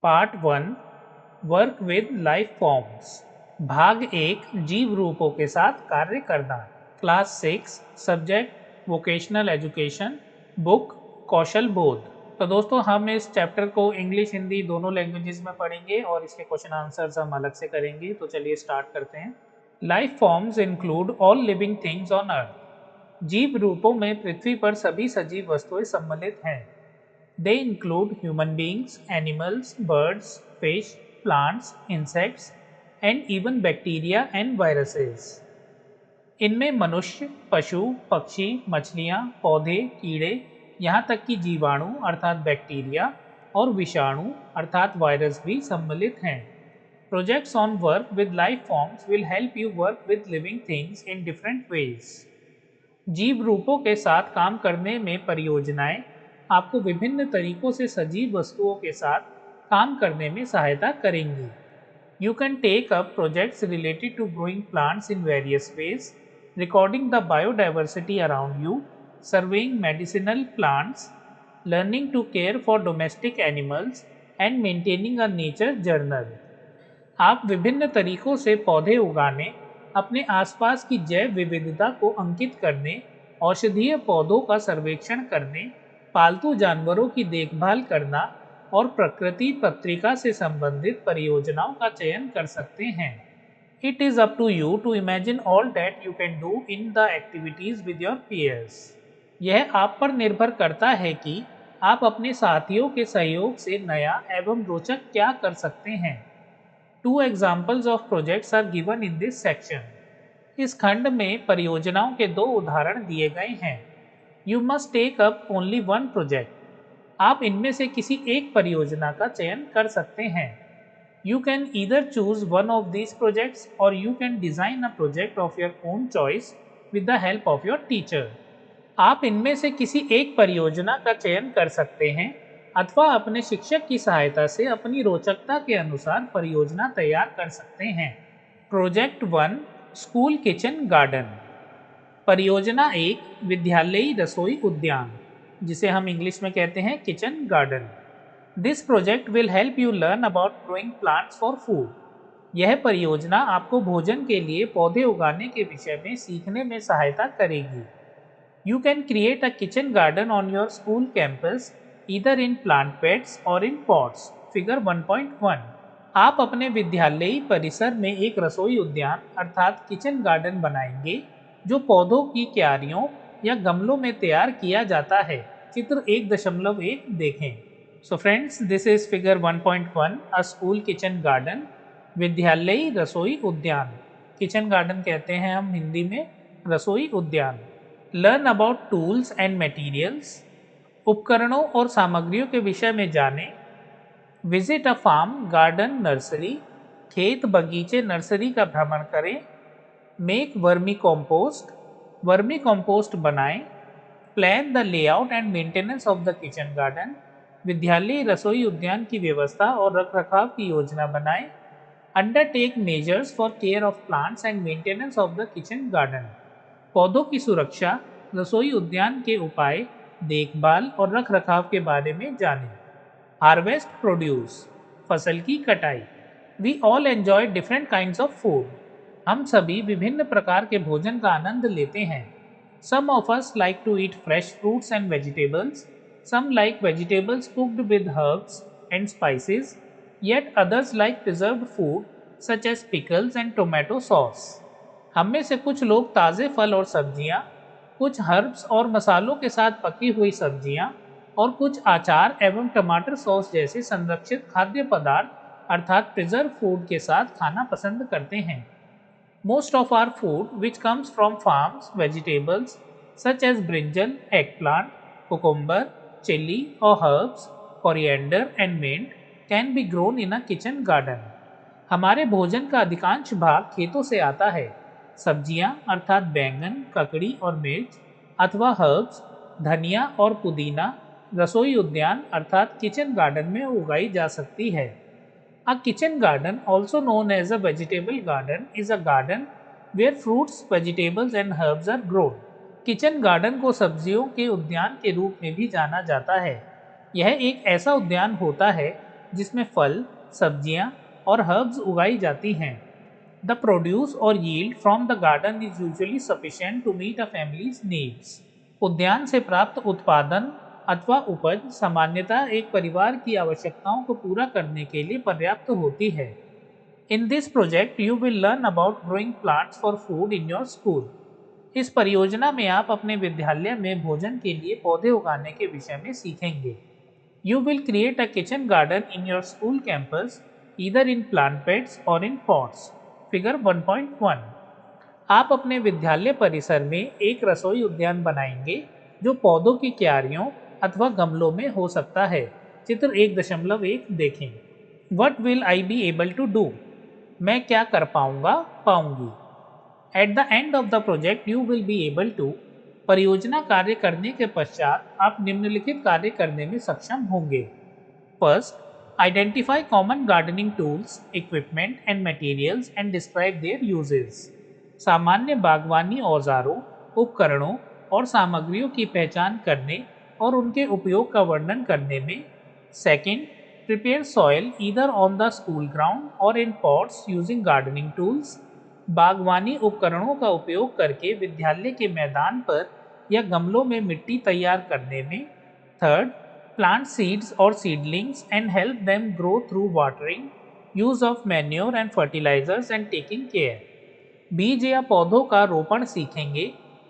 Part 1 work with life forms. भाग 1 जीव रूपों के साथ कार्य करना। Class 6 subject vocational education, book Kaushal Bodh. तो दोस्तों हम इस चैप्टर को इंग्लिश हिंदी दोनों लैंग्वेजेस में पढ़ेंगे और इसके क्वेश्चन आंसर्स हम अलग से करेंगे। तो चलिए स्टार्ट करते हैं। Life forms include all living things on earth. जीव रूपों में पृथ्वी पर सभी सजीव वस्तुएं सम्मिलित हैं। They include human beings, animals, birds, fish, plants, insects, and even bacteria and viruses. इनमें मनुष्य, पशु, पक्षी, मछलियाँ, पौधे, कीड़े, यहाँ तक कि जीवाणु अर्थात बैक्टीरिया और विषाणु अर्थात वायरस भी सम्मिलित हैं। Projects on work with life forms will help you work with living things in different ways. जीव रूपों के साथ काम करने में परियोजनाएं आपको विभिन्न तरीकों से सजीव वस्तुओं के साथ काम करने में सहायता करेंगी। You can take up projects related to growing plants in various ways, recording the biodiversity around you, surveying medicinal plants, learning to care for domestic animals and maintaining a nature journal. आप विभिन्न तरीकों से पौधे उगाने, अपने आसपास की जैव विविधता को अंकित करने, औषधीय पौधों का सर्वेक्षण करने, पालतू जानवरों की देखभाल करना और प्रकृति पत्रिका से संबंधित परियोजनाओं का चयन कर सकते हैं। It is up to you to imagine all that you can do in the activities with your peers. यह आप पर निर्भर करता है कि आप अपने साथियों के सहयोग से नया एवं रोचक क्या कर सकते हैं। 2 examples of projects are given in this section. इस खंड में परियोजनाओं के 2 उदाहरण दिए गए हैं। You must take up only one project. आप इनमें से किसी एक परियोजना का चयन कर सकते हैं। You can either choose one of these projects or you can design a project of your own choice with the help of your teacher. आप इनमें से किसी एक परियोजना का चयन कर सकते हैं अथवा अपने शिक्षक की सहायता से अपनी रोचकता के अनुसार परियोजना तैयार कर सकते हैं। Project 1 school kitchen garden. परियोजना 1 विद्यालयी रसोई उद्यान, जिसे हम इंग्लिश में कहते हैं kitchen garden. This project will help you learn about growing plants for food. यह परियोजना आपको भोजन के लिए पौधे उगाने के विषय में सीखने में सहायता करेगी। You can create a kitchen garden on your school campus either in plant beds or in pots. Figure 1.1. आप अपने विद्यालयी परिसर में एक रसोई उद्यान अर्थात किचन गार्डन बनाएंगे जो पौधों की क्यारियों या गमलों में तैयार किया जाता है। चित्र 1.1 देखें। So friends, this is figure 1.1, a school kitchen garden. विद्यालयी रसोई उद्यान, किचन गार्डन कहते हैं हम हिंदी में रसोई उद्यान। Learn about tools and materials. उपकरणों और सामग्रियों के विषय में जानें। Visit a farm garden nursery. खेत बगीचे नर्सरी का भ्रमण करें। Make vermicompost. Vermicompost बनाएं। Plan the layout and maintenance of the kitchen garden. विद्यालयी रसोई उद्यान की व्यवस्था और रखरखाव की योजना बनाएं। Undertake measures for care of plants and maintenance of the kitchen garden. पौधों की सुरक्षा, रसोई उद्यान के उपाय, देखभाल और रखरखाव के बारे में जानें। हार्वेस्ट प्रोड्यूस, फसल की कटाई। We all enjoy different kinds of food. हम सभी विभिन्न प्रकार के भोजन का आनंद लेते हैं। Some of us like to eat fresh fruits and vegetables, some like vegetables cooked with herbs and spices, yet others like preserved food such as pickles and tomato sauce. हम में से कुछ लोग ताज़े फल और सब्जियां, कुछ हर्ब्स और मसालों के साथ पकी हुई सब्जियां और कुछ अचार एवं टमाटर सॉस जैसे संरक्षित खाद्य पदार्थ अर्थात प्रिजर्व फूड के साथ खाना पसंद करते हैं। Most of our food which comes from farms vegetables such as brinjal, eggplant, cucumber, chilli और herbs, coriander and mint can be grown in a kitchen garden. हमारे भोजन का अधिकांश भाग खेतों से आता है। सब्जियां अर्थात बैंगन, ककड़ी और मिर्च अथवा हर्ब्स, धनिया और पुदीना रसोई उद्यान अर्थात किचन गार्डन में उगाई जा सकती है। A kitchen garden, also known as a vegetable garden, is a garden where fruits, vegetables and herbs are grown. Kitchen garden को सब्जियों के उद्यान के रूप में भी जाना जाता है। यह एक ऐसा उद्यान होता है जिसमें फल, सब्जियां और हर्ब्स उगाई जाती हैं। द प्रोड्यूस और yield from the garden is usually sufficient to meet a family's needs. उद्यान से प्राप्त उत्पादन अथवा उपज सामान्यतः एक परिवार की आवश्यकताओं को पूरा करने के लिए पर्याप्त होती है। In this project you will learn about growing plants for food in your school. इस परियोजना में आप अपने विद्यालय में भोजन के लिए पौधे उगाने के विषय में सीखेंगे। You will create a kitchen garden in your school campus either in plant beds और इन पॉट्स। फिगर 1.1। आप अपने विद्यालय परिसर में एक रसोई उद्यान बनाएंगे जो पौधों की क्यारियों अथवा गमलों में हो सकता है। चित्र 1.1 देखें। What will I be able to do? मैं क्या कर पाऊंगा, पाऊंगी। At the end of the project you will be able to. परियोजना कार्य करने के पश्चात आप निम्नलिखित कार्य करने में सक्षम होंगे। First, identify common gardening tools, equipment and materials and describe their uses. सामान्य बागवानी औजारों, उपकरणों और सामग्रियों की पहचान करने और उनके उपयोग का वर्णन करने में। Second, prepare soil either on the school ground और इन पॉट्स यूजिंग गार्डनिंग टूल्स। बागवानी उपकरणों का उपयोग करके विद्यालय के मैदान पर या गमलों में मिट्टी तैयार करने में। थर्ड, प्लांट सीड्स और seedlings and help them grow through watering, use of manure and fertilisers and taking care. बीज या पौधों का रोपण सीखेंगे,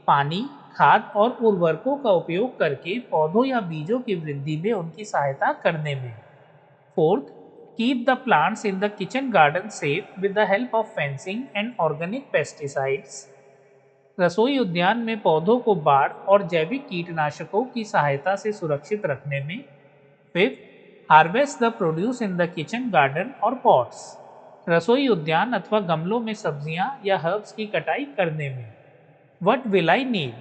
पानी, खाद और उर्वरकों का उपयोग करके पौधों या बीजों की वृद्धि में उनकी सहायता करने में। Fourth, keep the plants in the kitchen garden safe with the help of fencing and organic pesticides. रसोई उद्यान में पौधों को बाढ़ और जैविक कीटनाशकों की सहायता से सुरक्षित रखने में। Fifth, harvest the produce in the kitchen garden और पॉट्स। रसोई उद्यान अथवा गमलों में सब्जियां या हर्ब्स की कटाई करने में। What will I need?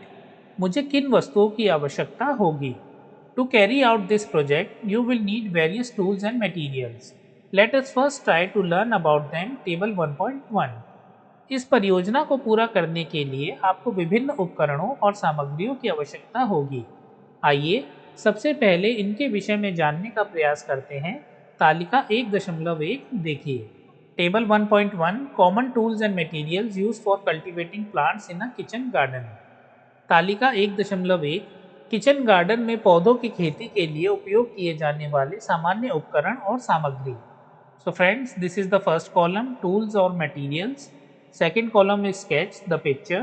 मुझे किन वस्तुओं की आवश्यकता होगी। To carry out this project you will need various tools and materials. Let us first try to learn about them. Table 1.1। इस परियोजना को पूरा करने के लिए आपको विभिन्न उपकरणों और सामग्रियों की आवश्यकता होगी। आइए सबसे पहले इनके विषय में जानने का प्रयास करते हैं। तालिका 1.1 देखिए। Table 1.1 common tools and materials used for cultivating plants in a kitchen garden. तालिका 1.1 किचन गार्डन में पौधों की खेती के लिए उपयोग किए जाने वाले सामान्य उपकरण और सामग्री। So friends, this is the first column, tools or materials. Second column is sketch, the picture,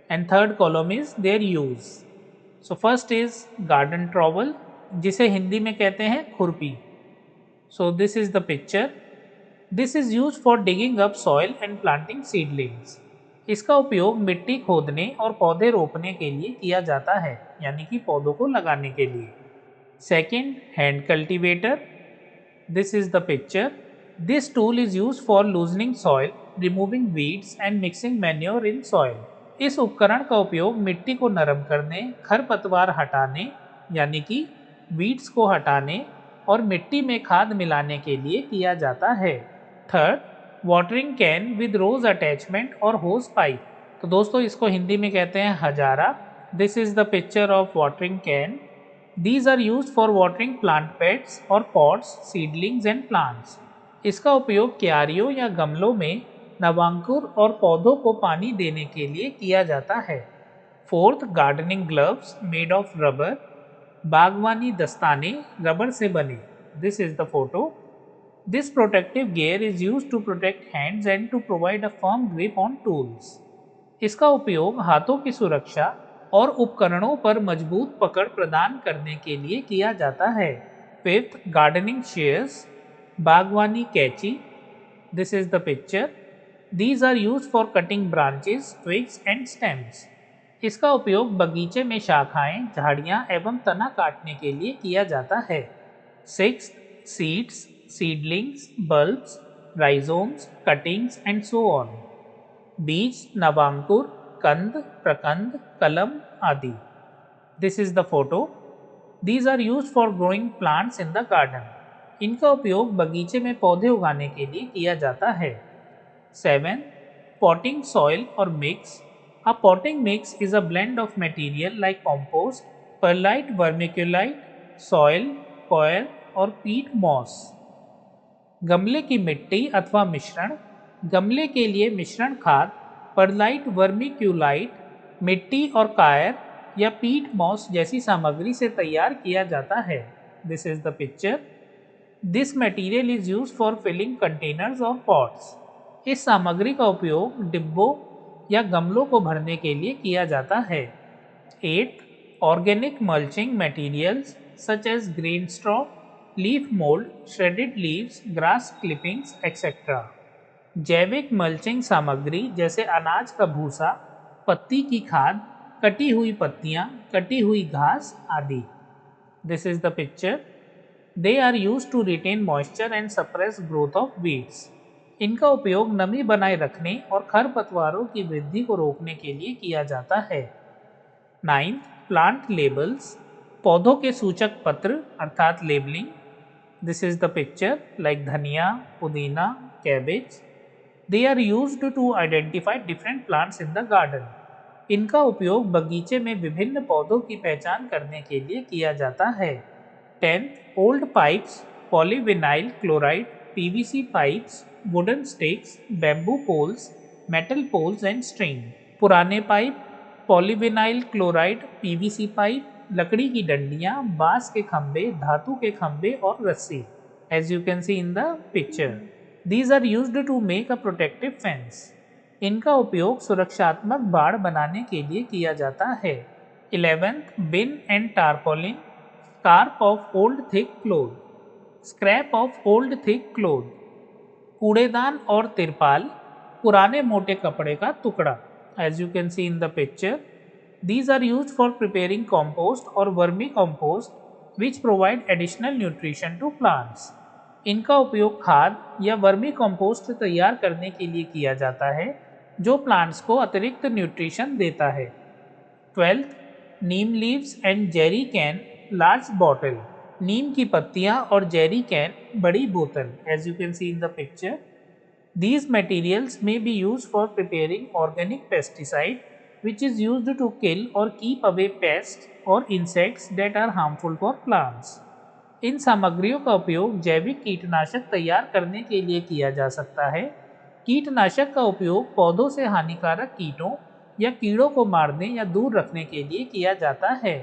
and third column is their use. So first is garden trowel, जिसे हिंदी में कहते हैं खुरपी। So this is the picture. This is used for digging up soil and planting seedlings. इसका उपयोग मिट्टी खोदने और पौधे रोपने के लिए किया जाता है, यानी कि पौधों को लगाने के लिए। Second, hand cultivator. This is the picture. This tool is used for loosening soil, removing weeds and mixing manure in soil. इस उपकरण का उपयोग मिट्टी को नरम करने, खरपतवार हटाने यानी कि वीड्स को हटाने और मिट्टी में खाद मिलाने के लिए किया जाता है। Third, watering can with rose attachment और होज पाइप। तो दोस्तों इसको हिंदी में कहते हैं हजारा। This is the picture of watering can. These are used for watering plant beds or pots, seedlings and plants. इसका उपयोग क्यारियों या गमलों में नवांकुर और पौधों को पानी देने के लिए किया जाता है। Fourth, gardening gloves made of rubber. बागवानी दस्ताने रबर से बने। This is the photo. This protective gear is used to protect hands and to provide a firm grip on tools. इसका उपयोग हाथों की सुरक्षा और उपकरणों पर मजबूत पकड़ प्रदान करने के लिए किया जाता है। फिफ्थ, गार्डनिंग शेयर्स, बागवानी कैंची। This is the picture. These are used for cutting branches, twigs and stems. इसका उपयोग बगीचे में शाखाएं, झाड़ियां एवं तना काटने के लिए किया जाता है। Sixth, seeds, seedlings, bulbs, rhizomes, cuttings and so on. बीज, नवांकुर, कंद, प्रकंद, कलम आदि। This is the photo. These are used for growing plants in the garden. इनका उपयोग बगीचे में पौधे उगाने के लिए किया जाता है। 7. पॉटिंग सॉइल और mix. A potting mix is a blend of material like compost, perlite, vermiculite, soil, coir और पीट मॉस। गमले की मिट्टी अथवा मिश्रण, गमले के लिए मिश्रण खाद परलाइट वर्मीक्यूलाइट, मिट्टी और कायर या पीट मॉस जैसी सामग्री से तैयार किया जाता है। This is the picture. This material is used for filling containers और पॉट्स। इस सामग्री का उपयोग डिब्बों या गमलों को भरने के लिए किया जाता है। 8. Organic mulching materials such as grain straw, leaf mold, shredded leaves, grass clippings, etc. जैविक मल्चिंग सामग्री जैसे अनाज का भूसा, पत्ती की खाद, कटी हुई पत्तियां, कटी हुई घास आदि। This is the picture. They are used to retain moisture and suppress growth of weeds. इनका उपयोग नमी बनाए रखने और खरपतवारों की वृद्धि को रोकने के लिए किया जाता है। 9. प्लांट लेबल्स, पौधों के सूचक पत्र अर्थात labelling. This is the picture like dhania, pudina, cabbage. They are used to identify different plants in the garden. इनका उपयोग बगीचे में विभिन्न पौधों की पहचान करने के लिए किया जाता है। 10. Old pipes, polyvinyl chloride, PVC pipes, wooden sticks, bamboo poles, metal poles and string. पुराने pipe, polyvinyl chloride, PVC pipe, लकड़ी की डंडियां, बांस के खंभे, धातु के खंभे और रस्सी। As you can see in the picture, these are used to make a protective fence. इनका उपयोग सुरक्षात्मक बाड़ बनाने के लिए किया जाता है। 11th bin and tarpaulin, scarp of old thick cloth, scrap of old thick cloth. कूड़ेदान और तिरपाल, पुराने मोटे कपड़े का टुकड़ा। As you can see in the picture, these are used for preparing compost or vermicompost, which provide additional nutrition to plants. इनका उपयोग खाद या वर्मी कंपोस्ट तैयार करने के लिए किया जाता है जो प्लांट्स को अतिरिक्त न्यूट्रिशन देता है। 12th neem leaves and jerry can, large bottle. Neem की पत्तियां और जेरी कैन, बड़ी बोतल। As you can see in the picture, these materials may be used for preparing organic pesticide, which is used to kill or keep away pests or insects that are harmful for plants. इन सामग्रियों का उपयोग जैविक कीटनाशक तैयार करने के लिए किया जा सकता है। कीटनाशक का उपयोग पौधों से हानिकारक कीटों या कीड़ों को मारने या दूर रखने के लिए किया जाता है।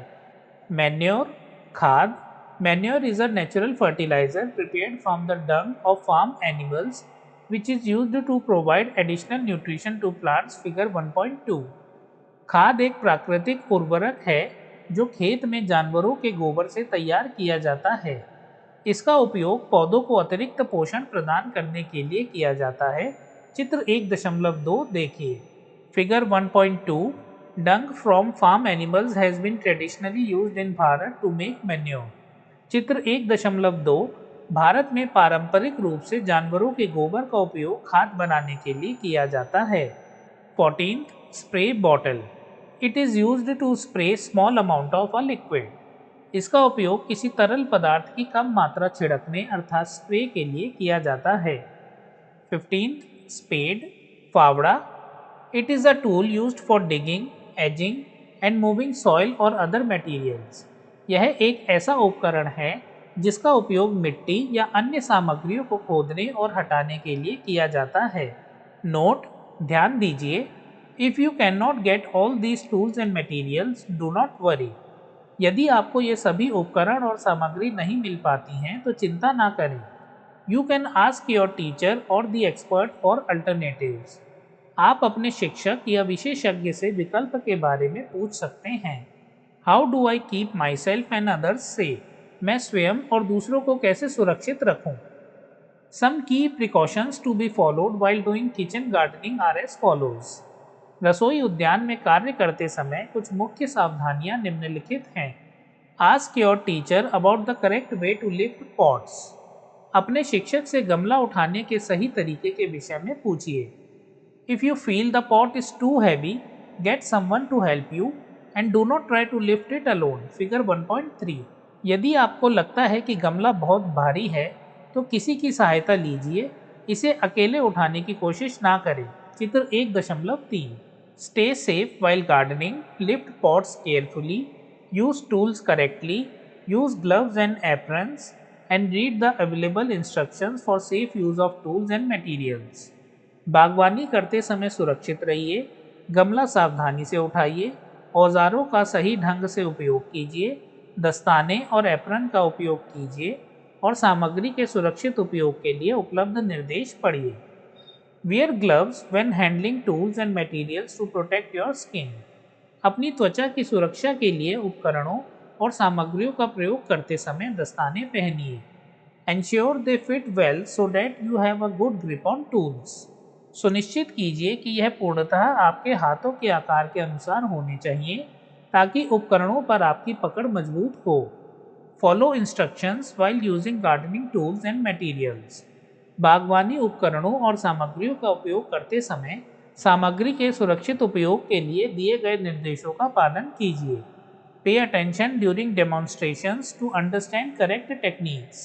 मैन्योर, खाद। Manure is a natural fertilizer prepared from the dung of farm animals, which is used to provide additional nutrition to plants. Figure 1.2. खाद एक प्राकृतिक उर्वरक है जो खेत में जानवरों के गोबर से तैयार किया जाता है। इसका उपयोग पौधों को अतिरिक्त पोषण प्रदान करने के लिए किया जाता है। चित्र 1.2 देखिए। Figure 1.2 Dung from farm animals has been traditionally used in Bharat to make manure. चित्र 1.2 भारत में पारंपरिक रूप से जानवरों के गोबर का उपयोग खाद बनाने के लिए किया जाता है। 14th spray bottle, it is used to spray small amount of a liquid. इसका उपयोग किसी तरल पदार्थ की कम मात्रा छिड़कने अर्थात स्प्रे के लिए किया जाता है। 15th स्पेड, फावड़ा, it is a tool used for digging, ageing and moving soil और अदर मटेरियल्स। यह एक ऐसा उपकरण है जिसका उपयोग मिट्टी या अन्य सामग्रियों को खोदने और हटाने के लिए किया जाता है। नोट, ध्यान दीजिए, if you can not get all these tools and materials do not worry. यदि आपको ये सभी उपकरण और सामग्री नहीं मिल पाती हैं तो चिंता ना करें। You can ask your teacher और द एक्सपर्ट फॉर अल्टरनेटिव्स। आप अपने शिक्षक या विशेषज्ञ से विकल्प के बारे में पूछ सकते हैं। How do I keep my self and others safe? मैं स्वयं और दूसरों को कैसे सुरक्षित रखूं? Some key precautions to be followed while doing kitchen gardening are as follows. रसोई उद्यान में कार्य करते समय कुछ मुख्य सावधानियां निम्नलिखित हैं। Ask your teacher about the correct way to lift pots. अपने शिक्षक से गमला उठाने के सही तरीके के विषय में पूछिए। If you feel the pot is too heavy, get someone to help you and do not try to lift it alone. Figure 1.3. यदि आपको लगता है कि गमला बहुत भारी है तो किसी की सहायता लीजिए, इसे अकेले उठाने की कोशिश ना करें। चित्र 1.3. Stay safe while gardening, lift pots carefully, use tools correctly, use gloves and aprons, and read the available instructions for safe use of tools and materials. बागवानी करते समय सुरक्षित रहिए, गमला सावधानी से उठाइए, औजारों का सही ढंग से उपयोग कीजिए, दस्ताने और एप्रन का उपयोग कीजिए और सामग्री के सुरक्षित उपयोग के लिए उपलब्ध निर्देश पढ़िए। Wear gloves when handling tools and materials to protect your skin. अपनी त्वचा की सुरक्षा के लिए उपकरणों और सामग्रियों का प्रयोग करते समय दस्ताने पहनिए। Ensure they fit well so that you have a good grip on tools. सुनिश्चित कीजिए कि यह पूर्णतः आपके हाथों के आकार के अनुसार होने चाहिए ताकि उपकरणों पर आपकी पकड़ मजबूत हो। Follow instructions while using gardening tools and materials. बागवानी उपकरणों और सामग्रियों का उपयोग करते समय सामग्री के सुरक्षित उपयोग के लिए दिए गए निर्देशों का पालन कीजिए। Pay attention during demonstrations to understand correct techniques.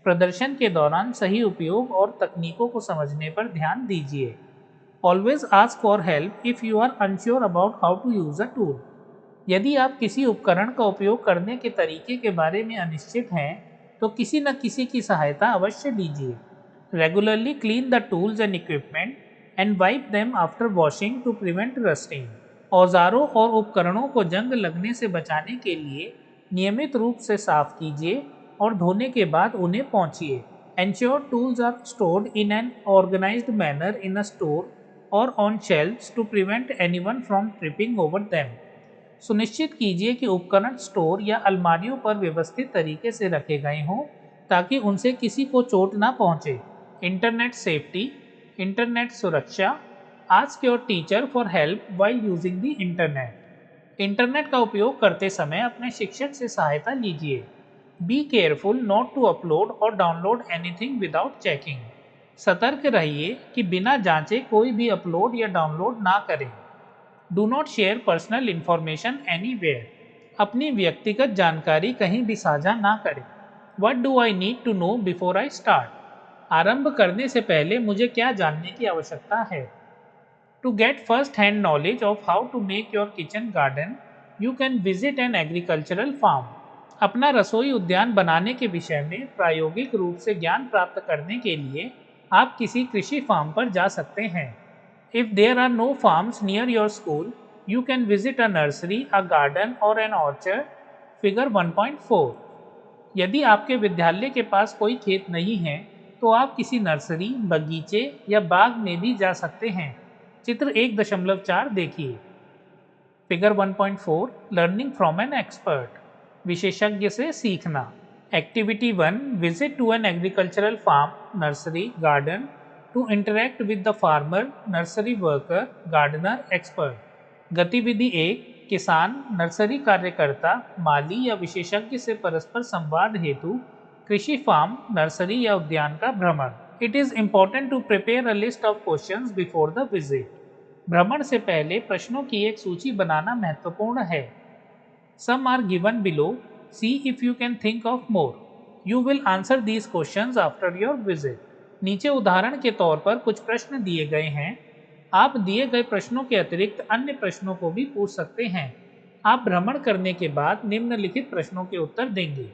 प्रदर्शन के दौरान सही उपयोग और तकनीकों को समझने पर ध्यान दीजिए। Always ask for help if you are unsure about how to use a tool. यदि आप किसी उपकरण का उपयोग करने के तरीके के बारे में अनिश्चित हैं, तो किसी न किसी की सहायता अवश्य लीजिए। Regularly clean the tools and equipment and wipe them after washing to prevent rusting. औजारों और उपकरणों को जंग लगने से बचाने के लिए नियमित रूप से साफ कीजिए और धोने के बाद उन्हें पोंछिए। Ensure tools are stored in an organized manner in a store or on shelves to prevent anyone from tripping over them. सुनिश्चित कीजिए कि उपकरण स्टोर या अलमारियों पर व्यवस्थित तरीके से रखे गए हों ताकि उनसे किसी को चोट ना पहुंचे। इंटरनेट सेफ्टी, इंटरनेट सुरक्षा। Ask your teacher for help while using the internet. Internet का उपयोग करते समय अपने शिक्षक से सहायता लीजिए। Be careful not to upload और डाउनलोड एनीथिंग विदाउट चेकिंग। सतर्क रहिए कि बिना जांचे कोई भी अपलोड या डाउनलोड ना करें। Do not share personal information anywhere. अपनी व्यक्तिगत जानकारी कहीं भी साझा ना करें। What do I need to know before I start. आरंभ करने से पहले मुझे क्या जानने की आवश्यकता है। To get first hand knowledge of how to make your kitchen garden you can visit an agricultural farm. अपना रसोई उद्यान बनाने के विषय में प्रायोगिक रूप से ज्ञान प्राप्त करने के लिए आप किसी कृषि फार्म पर जा सकते हैं। If there are no farms near your school, you can visit a nursery, a garden or an orchard. Figure 1.4. यदि आपके विद्यालय के पास कोई खेत नहीं है, तो आप किसी नर्सरी, बगीचे या बाग में भी जा सकते हैं। चित्र 1.4 देखिए। Figure 1.4 learning from an expert. विशेषज्ञ से सीखना। Activity 1 visit to an agricultural farm, nursery, garden to interact with the farmer, nursery worker, gardener, expert. गतिविधि 1 किसान, नर्सरी कार्यकर्ता, माली या विशेषज्ञ से परस्पर संवाद हेतु कृषि फार्म, नर्सरी या उद्यान का भ्रमण। It is important to prepare a list of questions before the visit. भ्रमण से पहले प्रश्नों की एक सूची बनाना महत्वपूर्ण है। Some are given below. See if you can think of more. You will answer these questions after your visit. नीचे उदाहरण के तौर पर कुछ प्रश्न दिए गए हैं। आप दिए गए प्रश्नों के अतिरिक्त अन्य प्रश्नों को भी पूछ सकते हैं। आप भ्रमण करने के बाद निम्नलिखित प्रश्नों के उत्तर देंगे।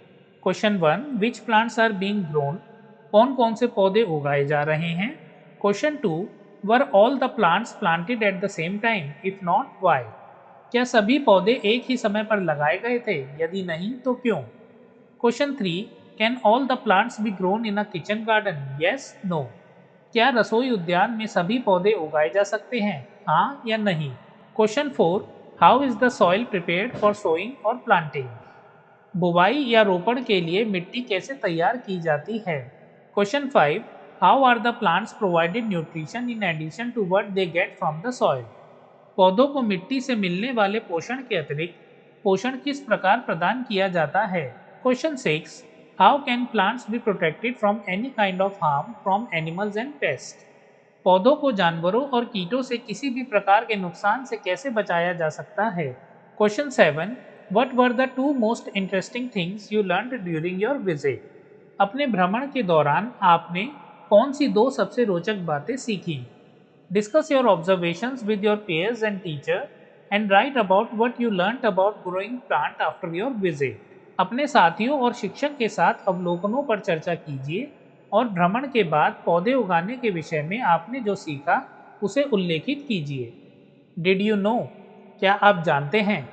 Question 1 which plants are being grown. कौन कौन से पौधे उगाए जा रहे हैं। Question 2 were all the plants planted at the same time, if not why. क्या सभी पौधे एक ही समय पर लगाए गए थे, यदि नहीं तो क्यों। Question 3 can all the plants be grown in a kitchen garden, yes no. क्या रसोई उद्यान में सभी पौधे उगाए जा सकते हैं, हाँ या नहीं। Question 4 how is the soil prepared for sowing और प्लांटिंग। बुवाई या रोपण के लिए मिट्टी कैसे तैयार की जाती है। Question 5 how are the plants provided nutrition in addition to what they get from the soil. पौधों को मिट्टी से मिलने वाले पोषण के अतिरिक्त पोषण किस प्रकार प्रदान किया जाता है। Question 6 How can plants be protected from any kind of harm from animals and pests? पौधों को जानवरों और कीटों से किसी भी प्रकार के नुकसान से कैसे बचाया जा सकता है। Question 7 What were the two most interesting things you learned during your visit? अपने भ्रमण के दौरान आपने कौन सी दो सबसे रोचक बातें सीखी। Discuss your observations with your peers and teacher and write about what you learnt about growing plant after your visit. अपने साथियों और शिक्षक के साथ अवलोकनों पर चर्चा कीजिए और भ्रमण के बाद पौधे उगाने के विषय में आपने जो सीखा उसे उल्लेखित कीजिए। Did you know? क्या आप जानते हैं?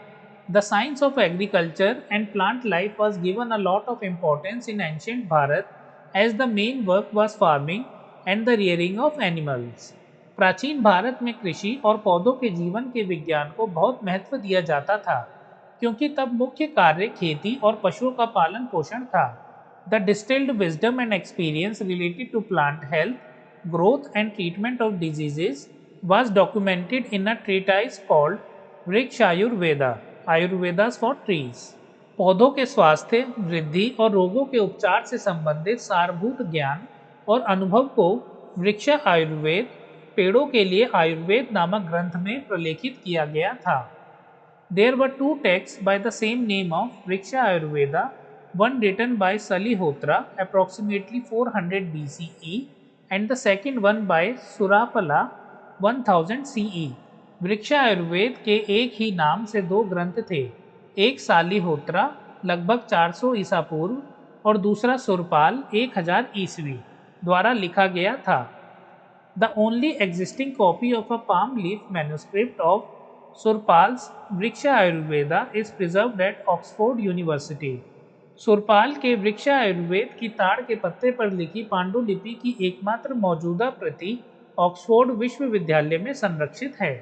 The science of agriculture and plant life was given a lot of importance in ancient Bharat as the main work was farming and the rearing of animals. प्राचीन भारत में कृषि और पौधों के जीवन के विज्ञान को बहुत महत्व दिया जाता था, क्योंकि तब मुख्य कार्य खेती और पशुओं का पालन पोषण था। The distilled wisdom and experience related to plant health, growth and treatment of diseases was documented in a treatise called Vrikshayurveda, Ayurvedas for Trees। पौधों के स्वास्थ्य, वृद्धि और रोगों के उपचार से संबंधित सारभूत ज्ञान और अनुभव को वृक्षा आयुर्वेद, पेड़ों के लिए आयुर्वेद नामक ग्रंथ में प्रलेखित किया गया था। There were two texts by the same name of Vriksha Ayurveda, one written by Salihotra approximately 400 BCE and the second one by Surapala 1000 CE। वृक्षा आयुर्वेद के एक ही नाम से दो ग्रंथ थे, एक सालिहोत्रा लगभग 400 ईसा पूर्व और दूसरा सुरपाल 1000 ईस्वी द्वारा लिखा गया था। The only existing copy of a palm leaf manuscript of Surpal's Vriksha Ayurveda is preserved at Oxford University। Surpal के वृक्षा आयुर्वेद की ताड़ के पत्ते पर लिखी पांडुलिपि की एकमात्र मौजूदा प्रति ऑक्सफोर्ड विश्वविद्यालय में संरक्षित है।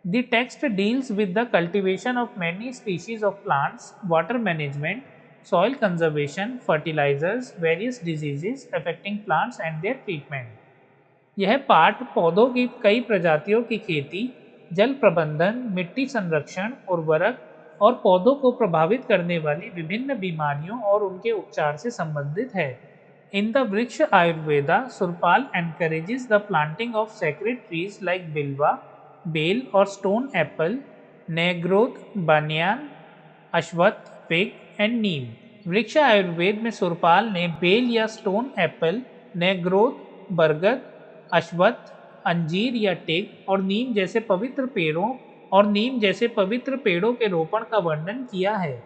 The text deals with the cultivation of many species of plants, water management, soil conservation, fertilizers, various diseases affecting plants and their treatment। यह पाठ पौधों की कई प्रजातियों की खेती, जल प्रबंधन, मिट्टी संरक्षण, उर्वरक और पौधों को प्रभावित करने वाली विभिन्न बीमारियों और उनके उपचार से संबंधित है। In the Vriksha Ayurveda, Surapala encourages the planting of sacred trees like bilva, bel और stone apple, nyagrodha, banyan, ashvattha, fig and neem. Vriksha Ayurveda में सुरपाल ने बेल या स्टोन एप्पल, नेग्रोथ, बरगद, अश्वत्थ, अंजीर या टिग और नीम जैसे पवित्र पेड़ों के रोपण का वर्णन किया है।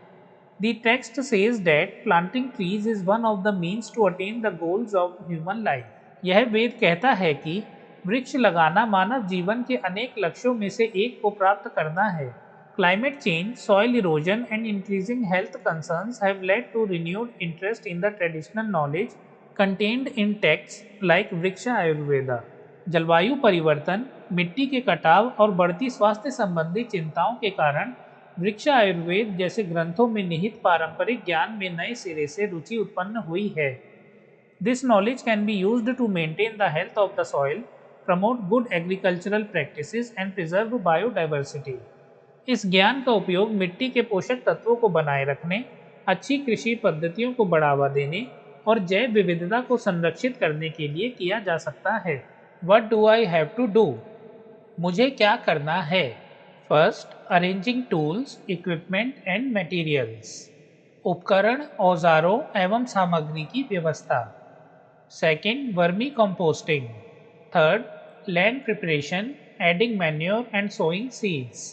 The text says that planting trees is one of the means to attain the goals of human life। यह वेद कहता है कि वृक्ष लगाना मानव जीवन के अनेक लक्ष्यों में से एक को प्राप्त करना है। Climate change, soil erosion and increasing health concerns have led to renewed interest in the traditional knowledge contained in texts like वृक्षा आयुर्वेदा। जलवायु परिवर्तन, मिट्टी के कटाव और बढ़ती स्वास्थ्य संबंधी चिंताओं के कारण वृक्षा आयुर्वेद जैसे ग्रंथों में निहित पारंपरिक ज्ञान में नए सिरे से रुचि उत्पन्न हुई है। This knowledge can be used to maintain the health of the soil, promote good agricultural practices and preserve biodiversity. इस ज्ञान का उपयोग मिट्टी के पोषक तत्वों को बनाए रखने, अच्छी कृषि पद्धतियों को बढ़ावा देने और जैव विविधता को संरक्षित करने के लिए किया जा सकता है। What do I have to do? मुझे क्या करना है? First, arranging tools, equipment and materials. उपकरण, औजारों एवं सामग्री की व्यवस्था। Second, vermi composting. Third, land preparation, adding manure and sowing seeds.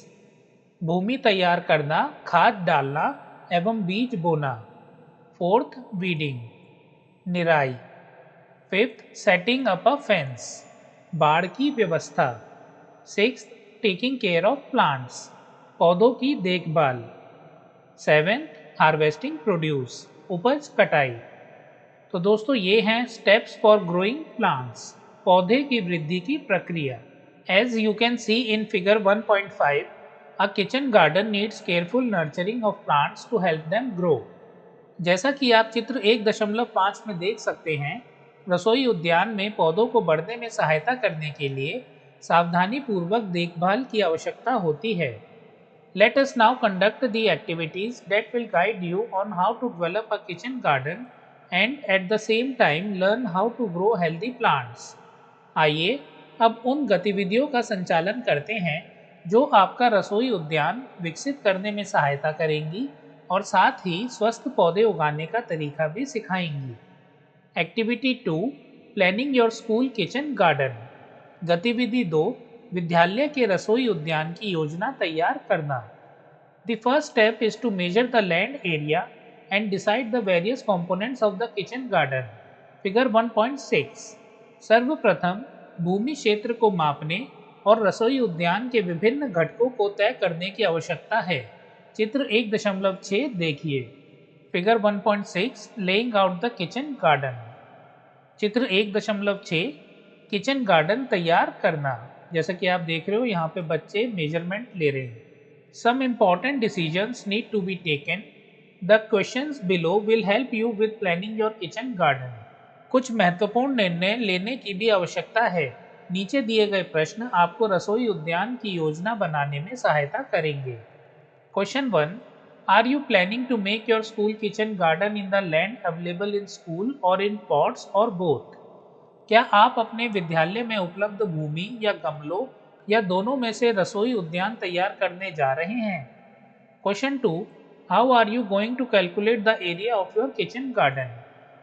भूमि तैयार करना, खाद डालना एवं बीज बोना। फोर्थ, वीडिंग, निराई। Fifth, setting up a fence, बाड़ की व्यवस्था। Sixth, taking care of plants, पौधों की देखभाल। सेवेंथ, हार्वेस्टिंग प्रोड्यूस, उपज कटाई। तो दोस्तों ये हैं स्टेप्स फॉर ग्रोइंग प्लांट्स, पौधे की वृद्धि की प्रक्रिया। As you can see in figure 1.5, a kitchen garden needs careful nurturing of plants to help them grow. जैसा कि आप चित्र 1.5 में देख सकते हैं, रसोई उद्यान में पौधों को बढ़ने में सहायता करने के लिए सावधानी पूर्वक देखभाल की आवश्यकता होती है। Let us now conduct the activities that will guide you on how to develop a kitchen garden and at the same time learn how to grow healthy plants। आइए अब उन गतिविधियों का संचालन करते हैं जो आपका रसोई उद्यान विकसित करने में सहायता करेंगी और साथ ही स्वस्थ पौधे उगाने का तरीका भी सिखाएंगी। Activity 2, planning your school kitchen garden. गतिविधि 2, विद्यालय के रसोई उद्यान की योजना तैयार करना। The first step is to measure the land area and decide the various components of the kitchen garden. Figure 1.6 सर्वप्रथम भूमि क्षेत्र को मापने और रसोई उद्यान के विभिन्न घटकों को तय करने की आवश्यकता है। चित्र 1.6 देखिए। Figure 1.6 laying out the kitchen garden. चित्र 1.6 किचन गार्डन तैयार करना। जैसा कि आप देख रहे हो यहाँ पे बच्चे मेजरमेंट ले रहे हैं। Some important decisions need to be taken. The questions below will help you with planning your kitchen garden. कुछ महत्वपूर्ण निर्णय लेने की भी आवश्यकता है। नीचे दिए गए प्रश्न आपको रसोई उद्यान की योजना बनाने में सहायता करेंगे। Question 1. Are you planning to make your school kitchen garden in the land available in school or in pots or both? क्या आप अपने विद्यालय में उपलब्ध भूमि या गमलों या दोनों में से रसोई उद्यान तैयार करने जा रहे हैं? Question 2. How are you going to calculate the area of your kitchen garden?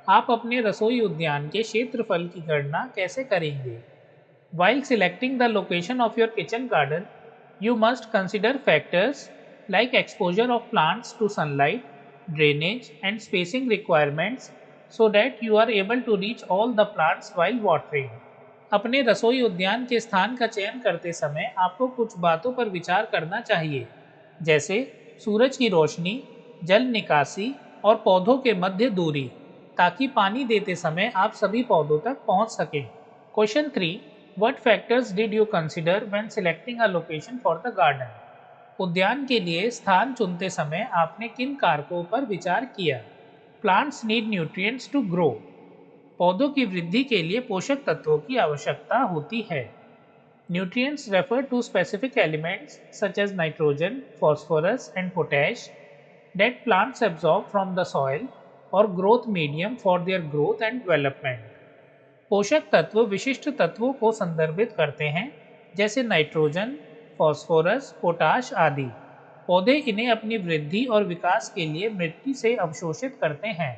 आप अपने रसोई उद्यान के क्षेत्रफल की गणना कैसे करेंगे? While selecting the location of your kitchen garden, you must consider factors like exposure of plants to sunlight, drainage, and spacing requirements so that you are able to reach all the plants while watering. अपने रसोई उद्यान के स्थान का चयन करते समय आपको कुछ बातों पर विचार करना चाहिए, जैसे सूरज की रोशनी, जल निकासी और पौधों के मध्य दूरी, ताकि पानी देते समय आप सभी पौधों तक पहुंच सकें। Question 3. What factors did you consider when selecting a location for the garden? उद्यान के लिए स्थान चुनते समय आपने किन कारकों पर विचार किया? Plants need nutrients to grow. पौधों की वृद्धि के लिए पोषक तत्वों की आवश्यकता होती है। Nutrients refer to specific elements such as nitrogen, phosphorus and potash that plants absorb from the soil or growth medium for their growth and development. पोषक तत्व विशिष्ट तत्वों को संदर्भित करते हैं, जैसे नाइट्रोजन, फास्फोरस, पोटाश आदि। पौधे इन्हें अपनी वृद्धि और विकास के लिए मिट्टी से अवशोषित करते हैं।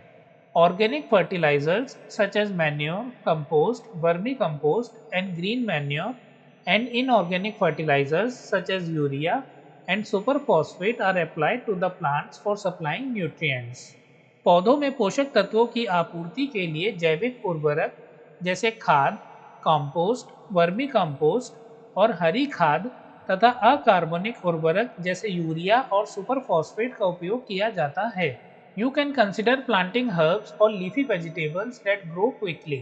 Organic fertilizers such as manure, compost, vermicompost and green manure and inorganic fertilizers such as urea and superphosphate are applied to the plants for supplying nutrients. पौधों में पोषक तत्वों की आपूर्ति के लिए जैविक उर्वरक जैसे खाद, कंपोस्ट, वर्मी कंपोस्ट और हरी खाद तथा अकार्बनिक उर्वरक जैसे यूरिया और सुपरफॉस्फेट का उपयोग किया जाता है। You can consider planting herbs or leafy vegetables that grow quickly.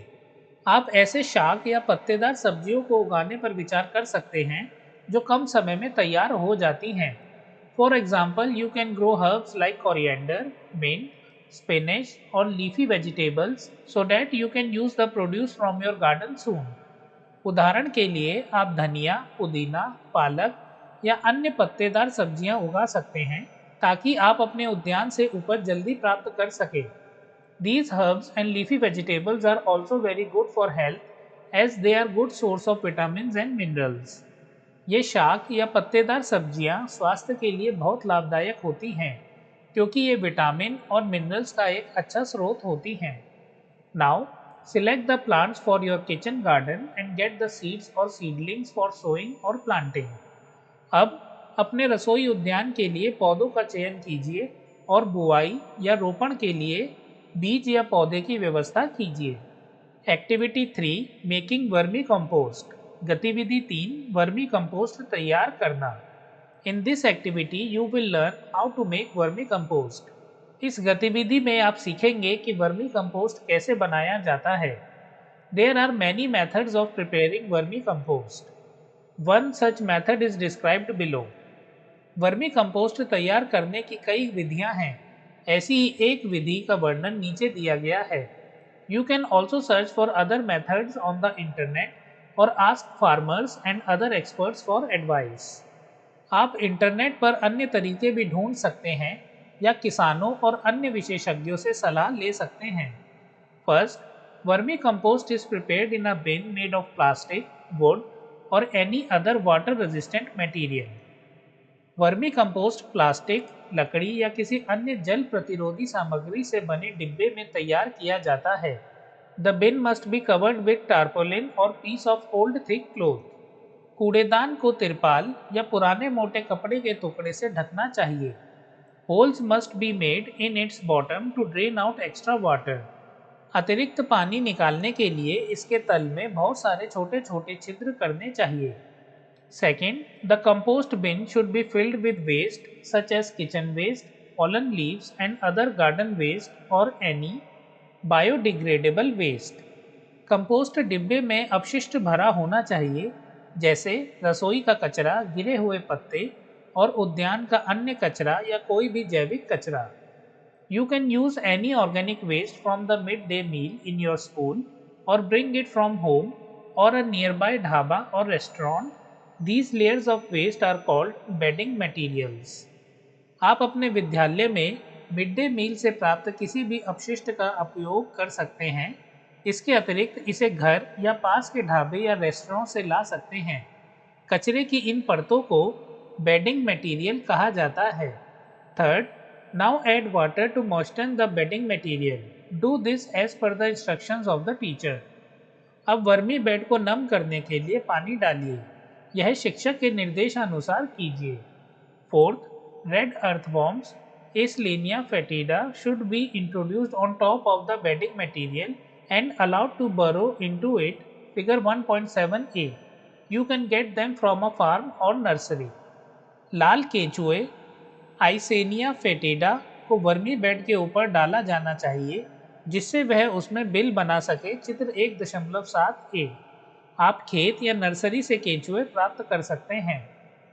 आप ऐसे शाक या पत्तेदार सब्जियों को उगाने पर विचार कर सकते हैं जो कम समय में तैयार हो जाती हैं। For example, you can grow herbs like coriander, mint, spinach or leafy vegetables so that you can use the produce from your garden soon. उदाहरण के लिए आप धनिया, पुदीना, पालक या अन्य पत्तेदार सब्जियां उगा सकते हैं ताकि आप अपने उद्यान से उपज जल्दी प्राप्त कर सकें। These herbs and leafy vegetables are also very good for health as they are good source of vitamins and minerals. ये शाक या पत्तेदार सब्जियां स्वास्थ्य के लिए बहुत लाभदायक होती हैं क्योंकि ये विटामिन और मिनरल्स का एक अच्छा स्रोत होती हैं। Now, select the plants for your kitchen garden and get the seeds or seedlings for sowing or planting. अब अपने रसोई उद्यान के लिए पौधों का चयन कीजिए और बुआई या रोपण के लिए बीज या पौधे की व्यवस्था कीजिए। Activity 3 making vermicompost. गतिविधि 3 वर्मी कंपोस्ट तैयार करना। In this activity you will learn how to make vermicompost. इस गतिविधि में आप सीखेंगे कि वर्मी कंपोस्ट कैसे बनाया जाता है। There are many methods of preparing vermi compost. One such method is described below. Vermi compost तैयार करने की कई विधियां हैं। ऐसी ही एक विधि का वर्णन नीचे दिया गया है। You can also search for other methods on the internet और ask farmers and other experts for advice. आप इंटरनेट पर अन्य तरीके भी ढूंढ सकते हैं या किसानों और अन्य विशेषज्ञों से सलाह ले सकते हैं। First, vermi compost is prepared in a bin made of plastic, wood और any other water resistant material. Vermi compost plastic, लकड़ी या किसी अन्य जल प्रतिरोधी सामग्री से बने डिब्बे में तैयार किया जाता है। The bin must be covered with tarpaulin और piece of old thick cloth. कूड़ेदान को तिरपाल या पुराने मोटे कपड़े के टुकड़े से ढकना चाहिए। Holes must be made in its bottom to drain out extra water. अतिरिक्त पानी निकालने के लिए इसके तल में बहुत सारे छोटे छोटे छिद्र करने चाहिए। Second, the compost bin should be filled with waste such as kitchen waste, fallen leaves and other garden waste or any biodegradable waste. Compost डिब्बे में अपशिष्ट भरा होना चाहिए, जैसे रसोई का कचरा, गिरे हुए पत्ते और उद्यान का अन्य कचरा या कोई भी जैविक कचरा। You can use any organic waste from the midday meal in your school or bring it from home or a nearby dhaba or restaurant. These layers of waste are called bedding materials. आप अपने विद्यालय में mid day मील से प्राप्त किसी भी अपशिष्ट का उपयोग कर सकते हैं। इसके अतिरिक्त इसे घर या पास के ढाबे या रेस्टोरेंट से ला सकते हैं। कचरे की इन परतों को बेडिंग मटेरियल कहा जाता है। Third, now add water to moisten the bedding material. Do this as per the instructions of the teacher. अब वर्मी बेड को नम करने के लिए पानी डालिए। यह शिक्षक के निर्देशानुसार कीजिए। Fourth, red earthworms Aslania fetida should be introduced on top of the bedding material and allowed to burrow into it. Figure 1.7a. You can get them from a farm or nursery. लाल केंचुए आइसेनिया फेटेडा को vermi bed के ऊपर डाला जाना चाहिए, जिससे वह उसमें बिल बना सके। चित्र 1.7a। आप खेत या नर्सरी से केंचुए प्राप्त कर सकते हैं।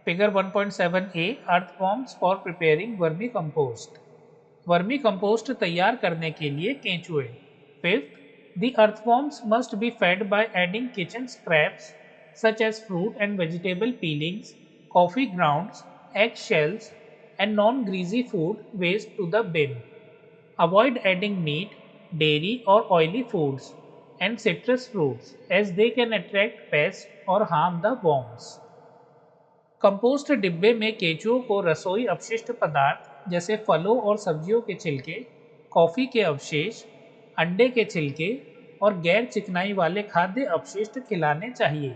Figure 1.7a earthworms for preparing vermi compost. Vermi compost तैयार करने के लिए केंचुए। Fifth, the earthworms must be fed by adding kitchen scraps such as fruit and vegetable peelings, coffee grounds, egg shells and non-greasy food waste to the bin. Avoid adding meat, dairy or oily foods and citrus fruits as they can attract pests or harm the worms. Compost डिब्बे में केंचुओं को रसोई अपशिष्ट पदार्थ जैसे फलों और सब्जियों के छिलके, कॉफ़ी के अवशेष, अंडे के छिलके और गैर चिकनाई वाले खाद्य अपशिष्ट खिलाने चाहिए।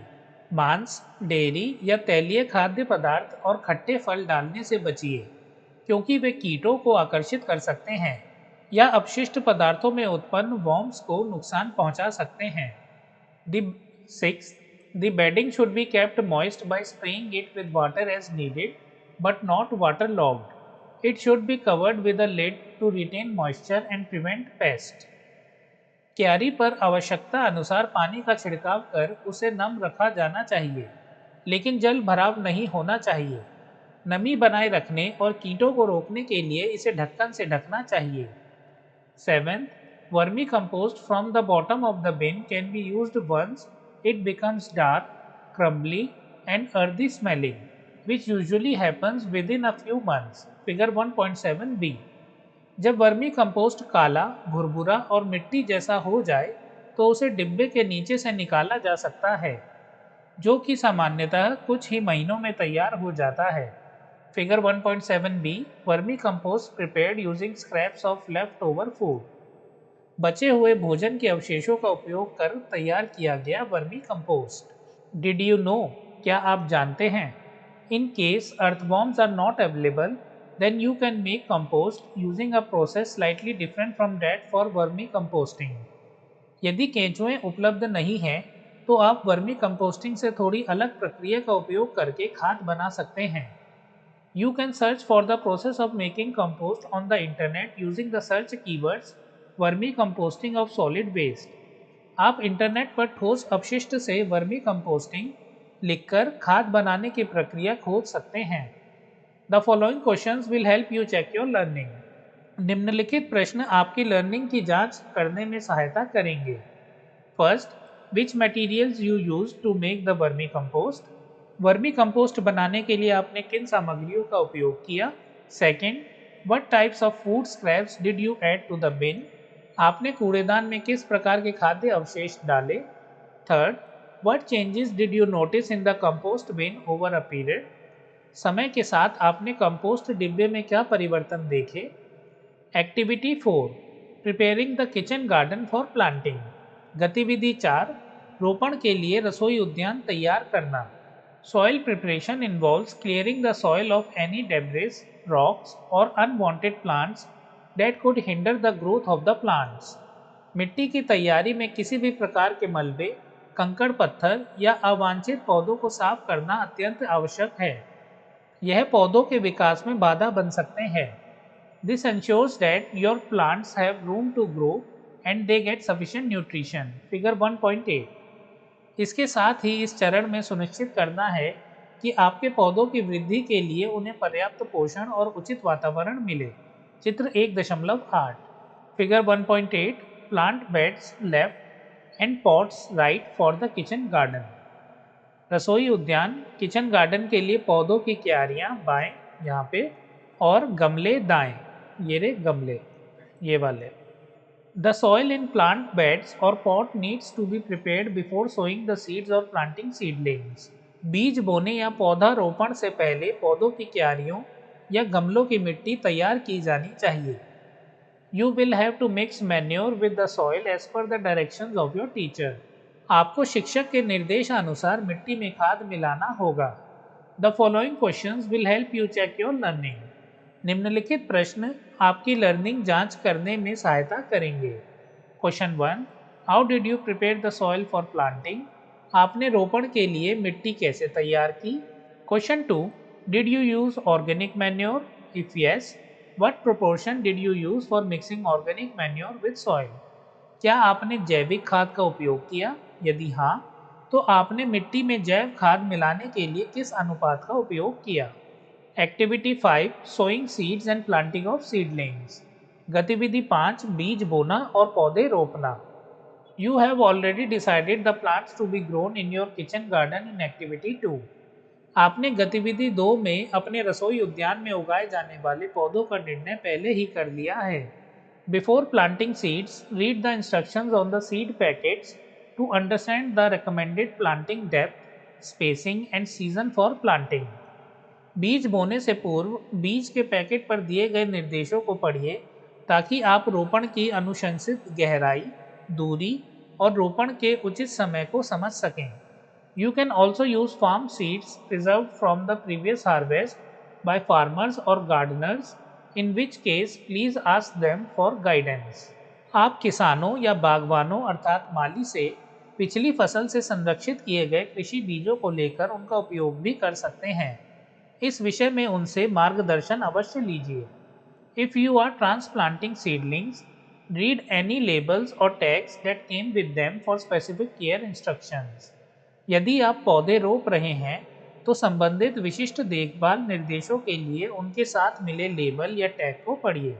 मांस, डेयरी या तैलीय खाद्य पदार्थ और खट्टे फल डालने से बचिए, क्योंकि वे कीटों को आकर्षित कर सकते हैं या अपशिष्ट पदार्थों में उत्पन्न वर्म्स को नुकसान पहुंचा सकते हैं। The bedding should be kept moist by spraying it with water as needed, but not waterlogged. It should be covered with a lid to retain moisture and prevent pests. क्यारी पर आवश्यकता अनुसार पानी का छिड़काव कर उसे नम रखा जाना चाहिए, लेकिन जल भराव नहीं होना चाहिए। नमी बनाए रखने और कीटों को रोकने के लिए इसे ढक्कन से ढकना चाहिए। 7th, vermicompost from the bottom of the bin can be used once it becomes dark, crumbly and earthy smelling, which usually happens within a few months. Figure 1.7b. जब वर्मी कंपोस्ट काला, भुरभुरा और मिट्टी जैसा हो जाए तो उसे डिब्बे के नीचे से निकाला जा सकता है, जो कि सामान्यतः कुछ ही महीनों में तैयार हो जाता है। Figure 1.7b vermi compost prepared using scraps of left over food. बचे हुए भोजन के अवशेषों का उपयोग कर तैयार किया गया vermicompost. Did you know? क्या आप जानते हैं? In case earthworms are not available, then you can make compost using a process slightly different from that for vermi composting. यदि केंचुए उपलब्ध नहीं हैं, तो आप वर्मी कंपोस्टिंग से थोड़ी अलग प्रक्रिया का उपयोग करके खाद बना सकते हैं। You can search for the process of making compost on the internet using the search keywords vermicomposting of solid waste. आप इंटरनेट पर ठोस अपशिष्ट से वर्मी कंपोस्टिंग लिखकर खाद बनाने की प्रक्रिया खोज सकते हैं। The following questions will help you check your learning. निम्नलिखित प्रश्न आपकी लर्निंग की जांच करने में सहायता करेंगे। First, which materials you use to make the vermi compost? Vermi compost बनाने के लिए आपने किन सामग्रियों का उपयोग किया? Second, what types of food scraps did you add to the bin? आपने कूड़ेदान में किस प्रकार के खाद्य अवशेष डाले? Third, what changes did you notice in the compost bin over a period? समय के साथ आपने कंपोस्ट डिब्बे में क्या परिवर्तन देखे? Activity 4, preparing the kitchen garden for planting. गतिविधि 4, रोपण के लिए रसोई उद्यान तैयार करना। Soil preparation involves clearing the soil of any debris, rocks, or unwanted plants that could hinder the growth of the plants. मिट्टी की तैयारी में किसी भी प्रकार के मलबे, कंकड़ पत्थर या अवांछित पौधों को साफ करना अत्यंत आवश्यक है। यह पौधों के विकास में बाधा बन सकते हैं। This ensures that your plants have room to grow and they get sufficient nutrition. Figure 1.8। इसके साथ ही इस चरण में सुनिश्चित करना है कि आपके पौधों की वृद्धि के लिए उन्हें पर्याप्त पोषण और उचित वातावरण मिले। चित्र 1.8। Figure 1.8 plant beds left and pots right for the kitchen garden. रसोई उद्यान किचन गार्डन के लिए पौधों की क्यारियां बाएं यहाँ पे और गमले दाएं, ये रे गमले, ये वाले। The soil in plant beds or pot needs to be prepared before sowing the seeds or planting seedlings. बीज बोने या पौधा रोपण से पहले पौधों की क्यारियों या गमलों की मिट्टी तैयार की जानी चाहिए। You will have to mix manure with the soil as per the directions of your teacher. आपको शिक्षक के निर्देशानुसार मिट्टी में खाद मिलाना होगा। The following questions will help you check your learning. निम्नलिखित प्रश्न आपकी लर्निंग जांच करने में सहायता करेंगे। Question 1, how did you prepare the soil for planting? आपने रोपण के लिए मिट्टी कैसे तैयार की? Question 2, did you use organic manure? If yes, what proportion did you use for mixing organic manure with soil? क्या आपने जैविक खाद का उपयोग किया? यदि हाँ, तो आपने मिट्टी में जैव खाद मिलाने के लिए किस अनुपात का उपयोग किया? Activity 5, sowing seeds and planting of seedlings. गतिविधि 5, बीज बोना और पौधे रोपना। You have already decided the plants to be grown in your kitchen garden in activity 2। आपने गतिविधि 2 में अपने रसोई उद्यान में उगाए जाने वाले पौधों का निर्णय पहले ही कर लिया है। Before planting seeds, read the instructions on the seed packets to understand the recommended planting depth, spacing and season for planting. बीज बोने से पूर्व बीज के पैकेट पर दिए गए निर्देशों को पढ़िए ताकि आप रोपण की अनुशंसित गहराई, दूरी और रोपण के उचित समय को समझ सकें। You can also use farm seeds preserved from the previous harvest by farmers और gardeners, in which case please ask them for guidance. आप किसानों या बागवानों अर्थात माली से पिछली फसल से संरक्षित किए गए कृषि बीजों को लेकर उनका उपयोग भी कर सकते हैं। इस विषय में उनसे मार्गदर्शन अवश्य लीजिए। If you are transplanting seedlings, read any labels और tags that came with them for specific care instructions. यदि आप पौधे रोप रहे हैं तो संबंधित विशिष्ट देखभाल निर्देशों के लिए उनके साथ मिले लेबल या टैग को पढ़िए।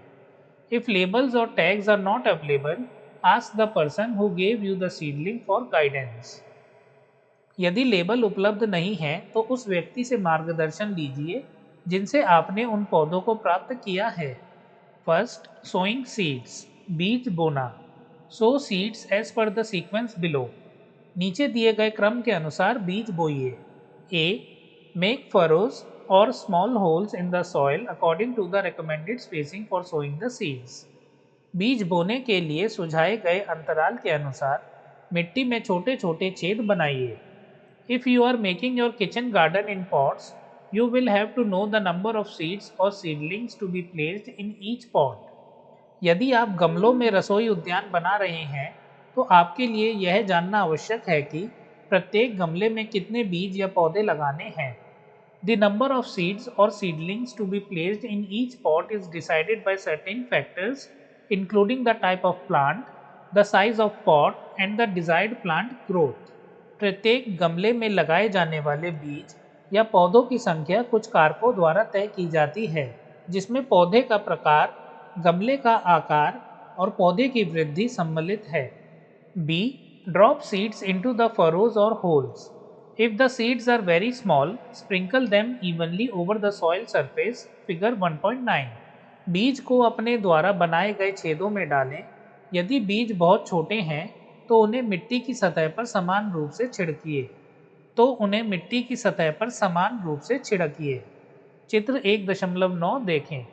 इफ लेबल्स और tags are not available, ask the person who gave you the seedling for guidance. यदि लेबल उपलब्ध नहीं है तो उस व्यक्ति से मार्गदर्शन लीजिए जिनसे आपने उन पौधों को प्राप्त किया है। फर्स्ट, सोइंग सीड्स, बीज बोना। Sow seeds as per the sequence below. नीचे दिए गए क्रम के अनुसार बीज बोइए। ए, मेक फरोज और small holes in the soil according to the recommended spacing for sowing the seeds. बीज बोने के लिए सुझाए गए अंतराल के अनुसार मिट्टी में छोटे छोटे छेद बनाइए। If you are making your kitchen garden in pots, you will have to know the number of seeds or seedlings to be placed in each pot. यदि आप गमलों में रसोई उद्यान बना रहे हैं तो आपके लिए यह जानना आवश्यक है कि प्रत्येक गमले में कितने बीज या पौधे लगाने हैं। The number of seeds or seedlings to be placed in each pot is decided by certain factors, including the type of plant, the size of pot, and the desired plant growth. प्रत्येक गमले में लगाए जाने वाले बीज या पौधों की संख्या कुछ कारकों द्वारा तय की जाती है, जिसमें पौधे का प्रकार, गमले का आकार और पौधे की वृद्धि सम्मिलित है। B, drop seeds into the furrows और holes. If the seeds are very small, sprinkle them evenly over the soil surface. Figure 1.9। बीज को अपने द्वारा बनाए गए छेदों में डालें। यदि बीज बहुत छोटे हैं तो उन्हें मिट्टी की सतह पर समान रूप से छिड़किए। चित्र 1.9 देखें।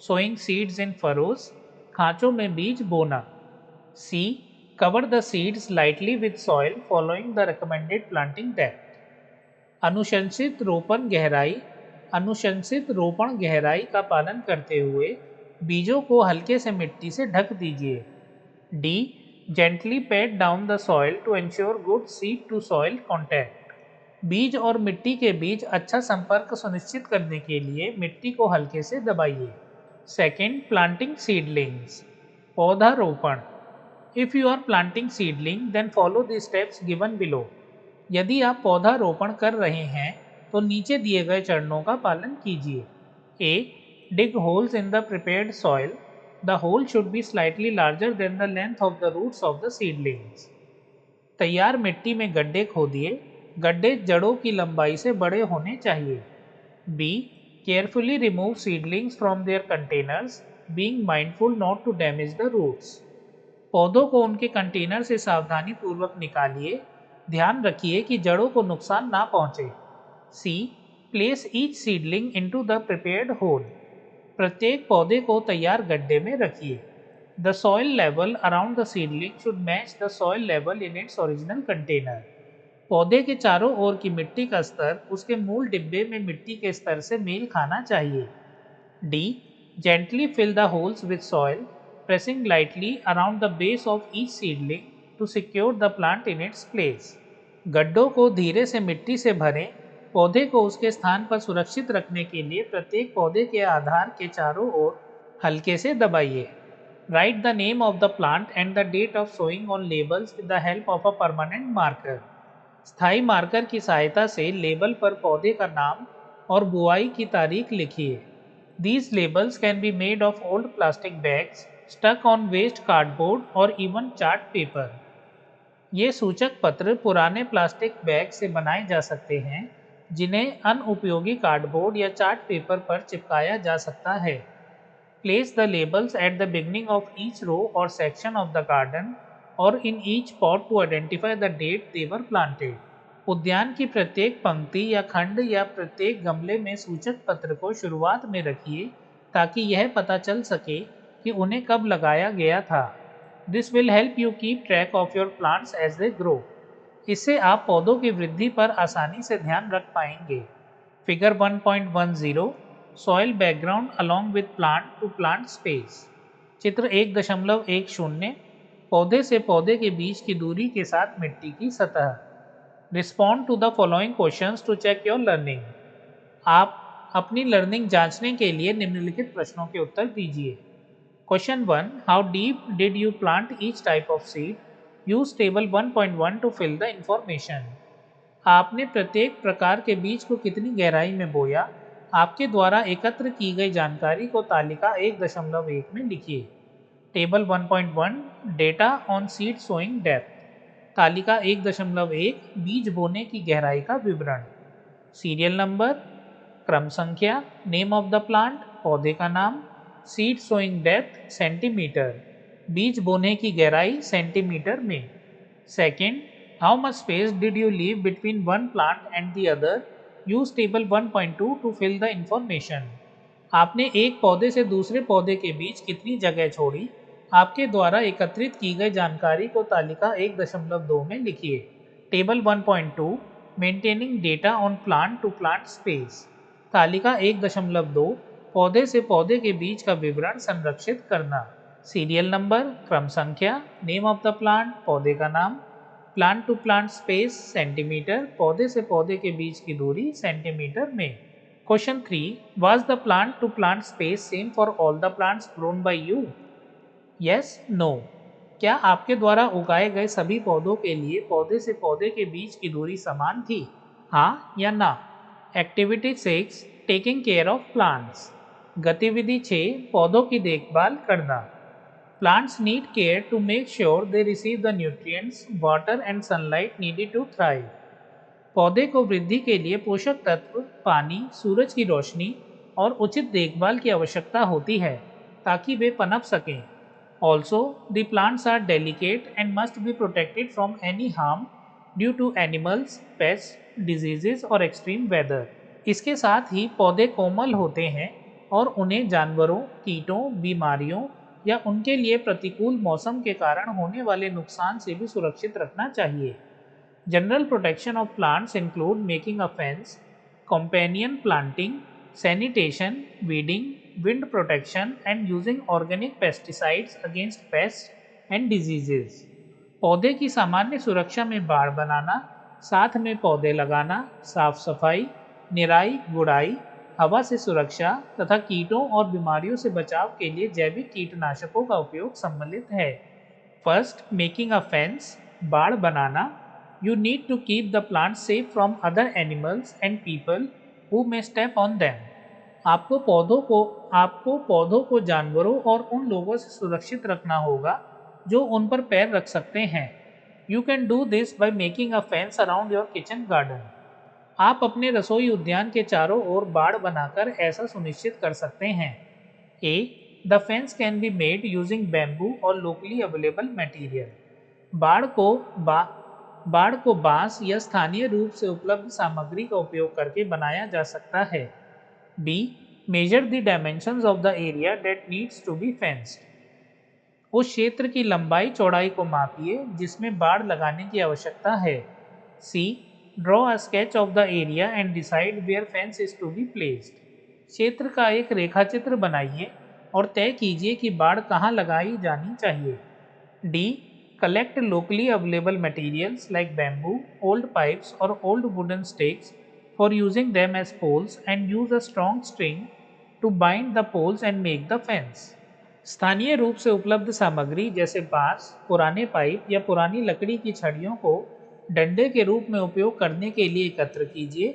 सोइंग सीड्स इन फरोज, खांचों में बीज बोना। C, cover the seeds lightly with soil following the recommended planting depth. अनुशंसित रोपण गहराई। अनुशंसित रोपण गहराई का पालन करते हुए बीजों को हल्के से मिट्टी से ढक दीजिए। D. Gently pat down the soil to ensure good seed to soil contact. बीज और मिट्टी के बीच अच्छा संपर्क सुनिश्चित करने के लिए मिट्टी को हल्के से दबाइए। Second, planting seedlings. पौधारोपण। If you are planting seedling then follow the steps given below. यदि आप पौधारोपण कर रहे हैं तो नीचे दिए गए चरणों का पालन कीजिए। A. Dig holes in the prepared soil. The hole should be slightly larger than the length of the roots of the seedlings. तैयार मिट्टी में गड्ढे खोदिए। गड्ढे जड़ों की लंबाई से बड़े होने चाहिए। B. Carefully remove seedlings from their containers, being mindful not to damage the roots. पौधों को उनके कंटेनर से सावधानी पूर्वक निकालिए। ध्यान रखिए कि जड़ों को नुकसान ना पहुंचे। C. Place each seedling into the prepared hole. प्रत्येक पौधे को तैयार गड्ढे में रखिए। The soil level around the seedling should match the soil level in its original container. पौधे के चारों ओर की मिट्टी का स्तर उसके मूल डिब्बे में मिट्टी के स्तर से मेल खाना चाहिए। D. Gently fill the holes with soil, pressing lightly around the base of each seedling to secure the plant in its place. गड्ढों को धीरे से मिट्टी से भरें। पौधे को उसके स्थान पर सुरक्षित रखने के लिए प्रत्येक पौधे के आधार के चारों ओर हल्के से दबाइए। Write the name of the plant and the date of sowing on labels with the help of a permanent marker. स्थायी मार्कर की सहायता से लेबल पर पौधे का नाम और बुआई की तारीख लिखिए। These labels can be made of old plastic bags stuck on waste cardboard or even chart paper. ये सूचक पत्र पुराने प्लास्टिक बैग से बनाए जा सकते हैं जिन्हें अनुपयोगी कार्डबोर्ड या चार्ट पेपर पर चिपकाया जा सकता है। Place the labels at the beginning of each row or section of the garden or in each pot to identify the date they were planted. उद्यान की प्रत्येक पंक्ति या खंड या प्रत्येक गमले में सूचक पत्र को शुरुआत में रखिए ताकि यह पता चल सके कि उन्हें कब लगाया गया था। This will help you keep track of your plants as they grow. इससे आप पौधों की वृद्धि पर आसानी से ध्यान रख पाएंगे। Figure 1.10 soil background along with plant to plant space. चित्र 1.10 पौधे से पौधे के बीच की दूरी के साथ मिट्टी की सतह। Respond to the following questions to check your learning. आप अपनी लर्निंग जांचने के लिए निम्नलिखित प्रश्नों के उत्तर दीजिए। Question 1, how deep did you plant each type of seed? Use table 1.1 to fill the information. आपने प्रत्येक प्रकार के बीज को कितनी गहराई में बोया? आपके द्वारा एकत्र की गई जानकारी को तालिका 1.1 में लिखिए। Table 1.1 data on seed sowing depth. तालिका 1.1 बीज बोने की गहराई का विवरण। सीरियल नंबर, क्रम संख्या, नेम ऑफ द प्लांट पौधे का नाम, सीड सोइंग डेप्थ सेंटीमीटर, बीज बोने की गहराई सेंटीमीटर में। Second, how much space did you leave between one plant and the other? Use table 1.2 to fill the information. आपने एक पौधे से दूसरे पौधे के बीच कितनी जगह छोड़ी? आपके द्वारा एकत्रित की गई जानकारी को तालिका 1.2 में लिखिए। Table 1.2 maintaining data on plant to plant space. तालिका 1.2 पौधे से पौधे के बीच का विवरण संरक्षित करना। सीरियल नंबर, क्रम संख्या, नेम ऑफ द प्लांट पौधे का नाम, plant to plant space centimetre, पौधे से पौधे के बीच की दूरी सेंटीमीटर में। Question 3, was the plant to plant space same for all the plants grown by you? Yes, no. क्या आपके द्वारा उगाए गए सभी पौधों के लिए पौधे से पौधे के बीच की दूरी समान थी? हाँ या ना? Activity 6, taking care of plants. गतिविधि 6, पौधों की देखभाल करना। Plants need care to make sure they receive the nutrients, water and sunlight needed to thrive. पौधे को वृद्धि के लिए पोषक तत्व, पानी, सूरज की रोशनी और उचित देखभाल की आवश्यकता होती है ताकि वे पनप सकें। Also the plants are delicate and must be protected from any harm due to animals, pest, diseases और एक्सट्रीम वेदर। इसके साथ ही पौधे कोमल होते हैं और उन्हें जानवरों, कीटों, बीमारियों या उनके लिए प्रतिकूल मौसम के कारण होने वाले नुकसान से भी सुरक्षित रखना चाहिए। General protection of plants include making a fence, companion planting, sanitation, weeding, wind protection, and using organic pesticides against pests and diseases. पौधे की सामान्य सुरक्षा में बाड़ बनाना, साथ में पौधे लगाना, साफ सफाई, निराई गुड़ाई, हवा से सुरक्षा तथा कीटों और बीमारियों से बचाव के लिए जैविक कीटनाशकों का उपयोग सम्मिलित है। फर्स्ट, मेकिंग अ फेंस, बाड़ बनाना। You need to keep the plants safe from other animals and people who may step on them. आपको पौधों को जानवरों और उन लोगों से सुरक्षित रखना होगा जो उन पर पैर रख सकते हैं। You can do this by making a fence around your kitchen garden. आप अपने रसोई उद्यान के चारों ओर बाड़ बनाकर ऐसा सुनिश्चित कर सकते हैं। A. The fence can be made using bamboo or locally available material. बाड़ को बांस या स्थानीय रूप से उपलब्ध सामग्री का उपयोग करके बनाया जा सकता है। B. Measure the dimensions of the area that needs to be fenced. उस क्षेत्र की लंबाई चौड़ाई को मापिए जिसमें बाड़ लगाने की आवश्यकता है। C. Draw a sketch of the area and decide where fence is to be placed. क्षेत्र का एक रेखाचित्र बनाइए और तय कीजिए कि बाड़ कहाँ लगाई जानी चाहिए। D. Collect locally available materials like bamboo, old pipes or old wooden sticks for using them as poles and use a strong string to bind the poles and make the fence. स्थानीय रूप से उपलब्ध सामग्री जैसे बांस, पुराने pipe या पुरानी लकड़ी की छड़ियों को डंडे के रूप में उपयोग करने के लिए एकत्र कीजिए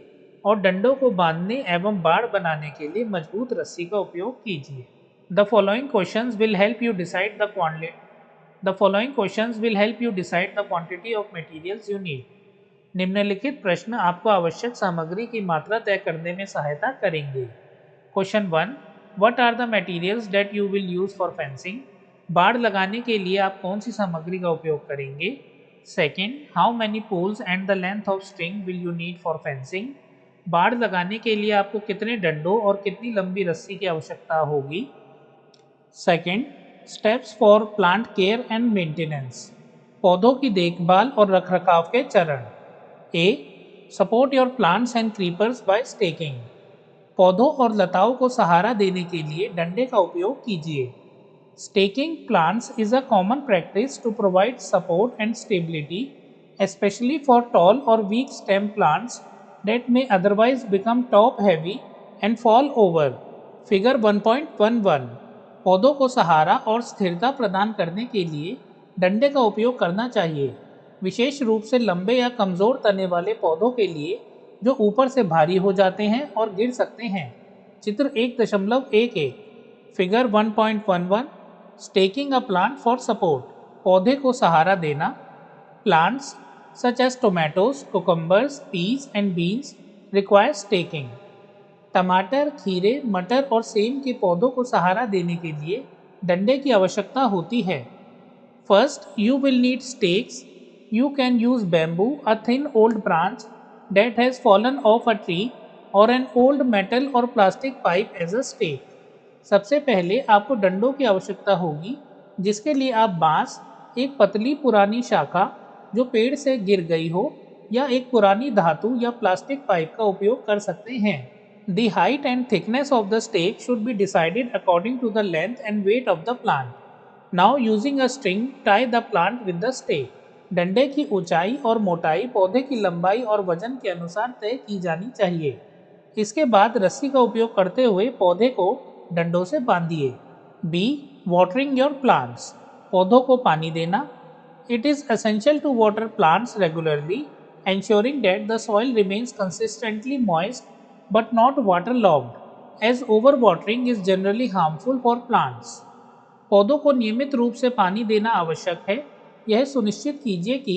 और डंडों को बांधने एवं बाड़ बनाने के लिए मजबूत रस्सी का उपयोग कीजिए। The following questions will help you decide the quantity of materials you need. निम्नलिखित प्रश्न आपको आवश्यक सामग्री की मात्रा तय करने में सहायता करेंगे। Question 1. What are the materials that you will use for fencing? बाड़ लगाने के लिए आप कौन सी सामग्री का उपयोग करेंगे। Second, how many poles and the length of string will you need for fencing? बाड़ लगाने के लिए आपको कितने डंडों और कितनी लंबी रस्सी की आवश्यकता होगी। Second, steps for plant care and maintenance. पौधों की देखभाल और रखरखाव के चरण। A. Support your plants and creepers by staking. पौधों और लताओं को सहारा देने के लिए डंडे का उपयोग कीजिए। Staking plants is a common practice to provide support and stability, especially for tall or weak stem plants that may otherwise become top heavy and fall over. Figure 1.11. पौधों को सहारा और स्थिरता प्रदान करने के लिए डंडे का उपयोग करना चाहिए, विशेष रूप से लंबे या कमज़ोर तने वाले पौधों के लिए जो ऊपर से भारी हो जाते हैं और गिर सकते हैं। चित्र 1.11। Figure 1.11। Staking a plant for support, पौधे को सहारा देना। Plants such as tomatoes, cucumbers, peas and beans require staking. टमाटर, खीरे, मटर और सेम के पौधों को सहारा देने के लिए डंडे की आवश्यकता होती है। First, you will need stakes. You can use bamboo, a thin old branch that has fallen off a tree or an old metal or plastic pipe as a stake. सबसे पहले आपको डंडों की आवश्यकता होगी जिसके लिए आप बांस, एक पतली पुरानी शाखा जो पेड़ से गिर गई हो या एक पुरानी धातु या प्लास्टिक पाइप का उपयोग कर सकते हैं। The height and thickness of the stake should be decided according to the length and weight of the plant. Now using a string, tie the plant with the stake. डंडे की ऊंचाई और मोटाई पौधे की लंबाई और वजन के अनुसार तय की जानी चाहिए। इसके बाद रस्सी का उपयोग करते हुए पौधे को डंडों से बांधिए। बी. वाटरिंग योर प्लांट्स, पौधों को पानी देना। It is essential to water plants regularly, ensuring that the soil remains consistently moist but not waterlogged, as overwatering is generally harmful for plants. पौधों को नियमित रूप से पानी देना आवश्यक है। यह सुनिश्चित कीजिए कि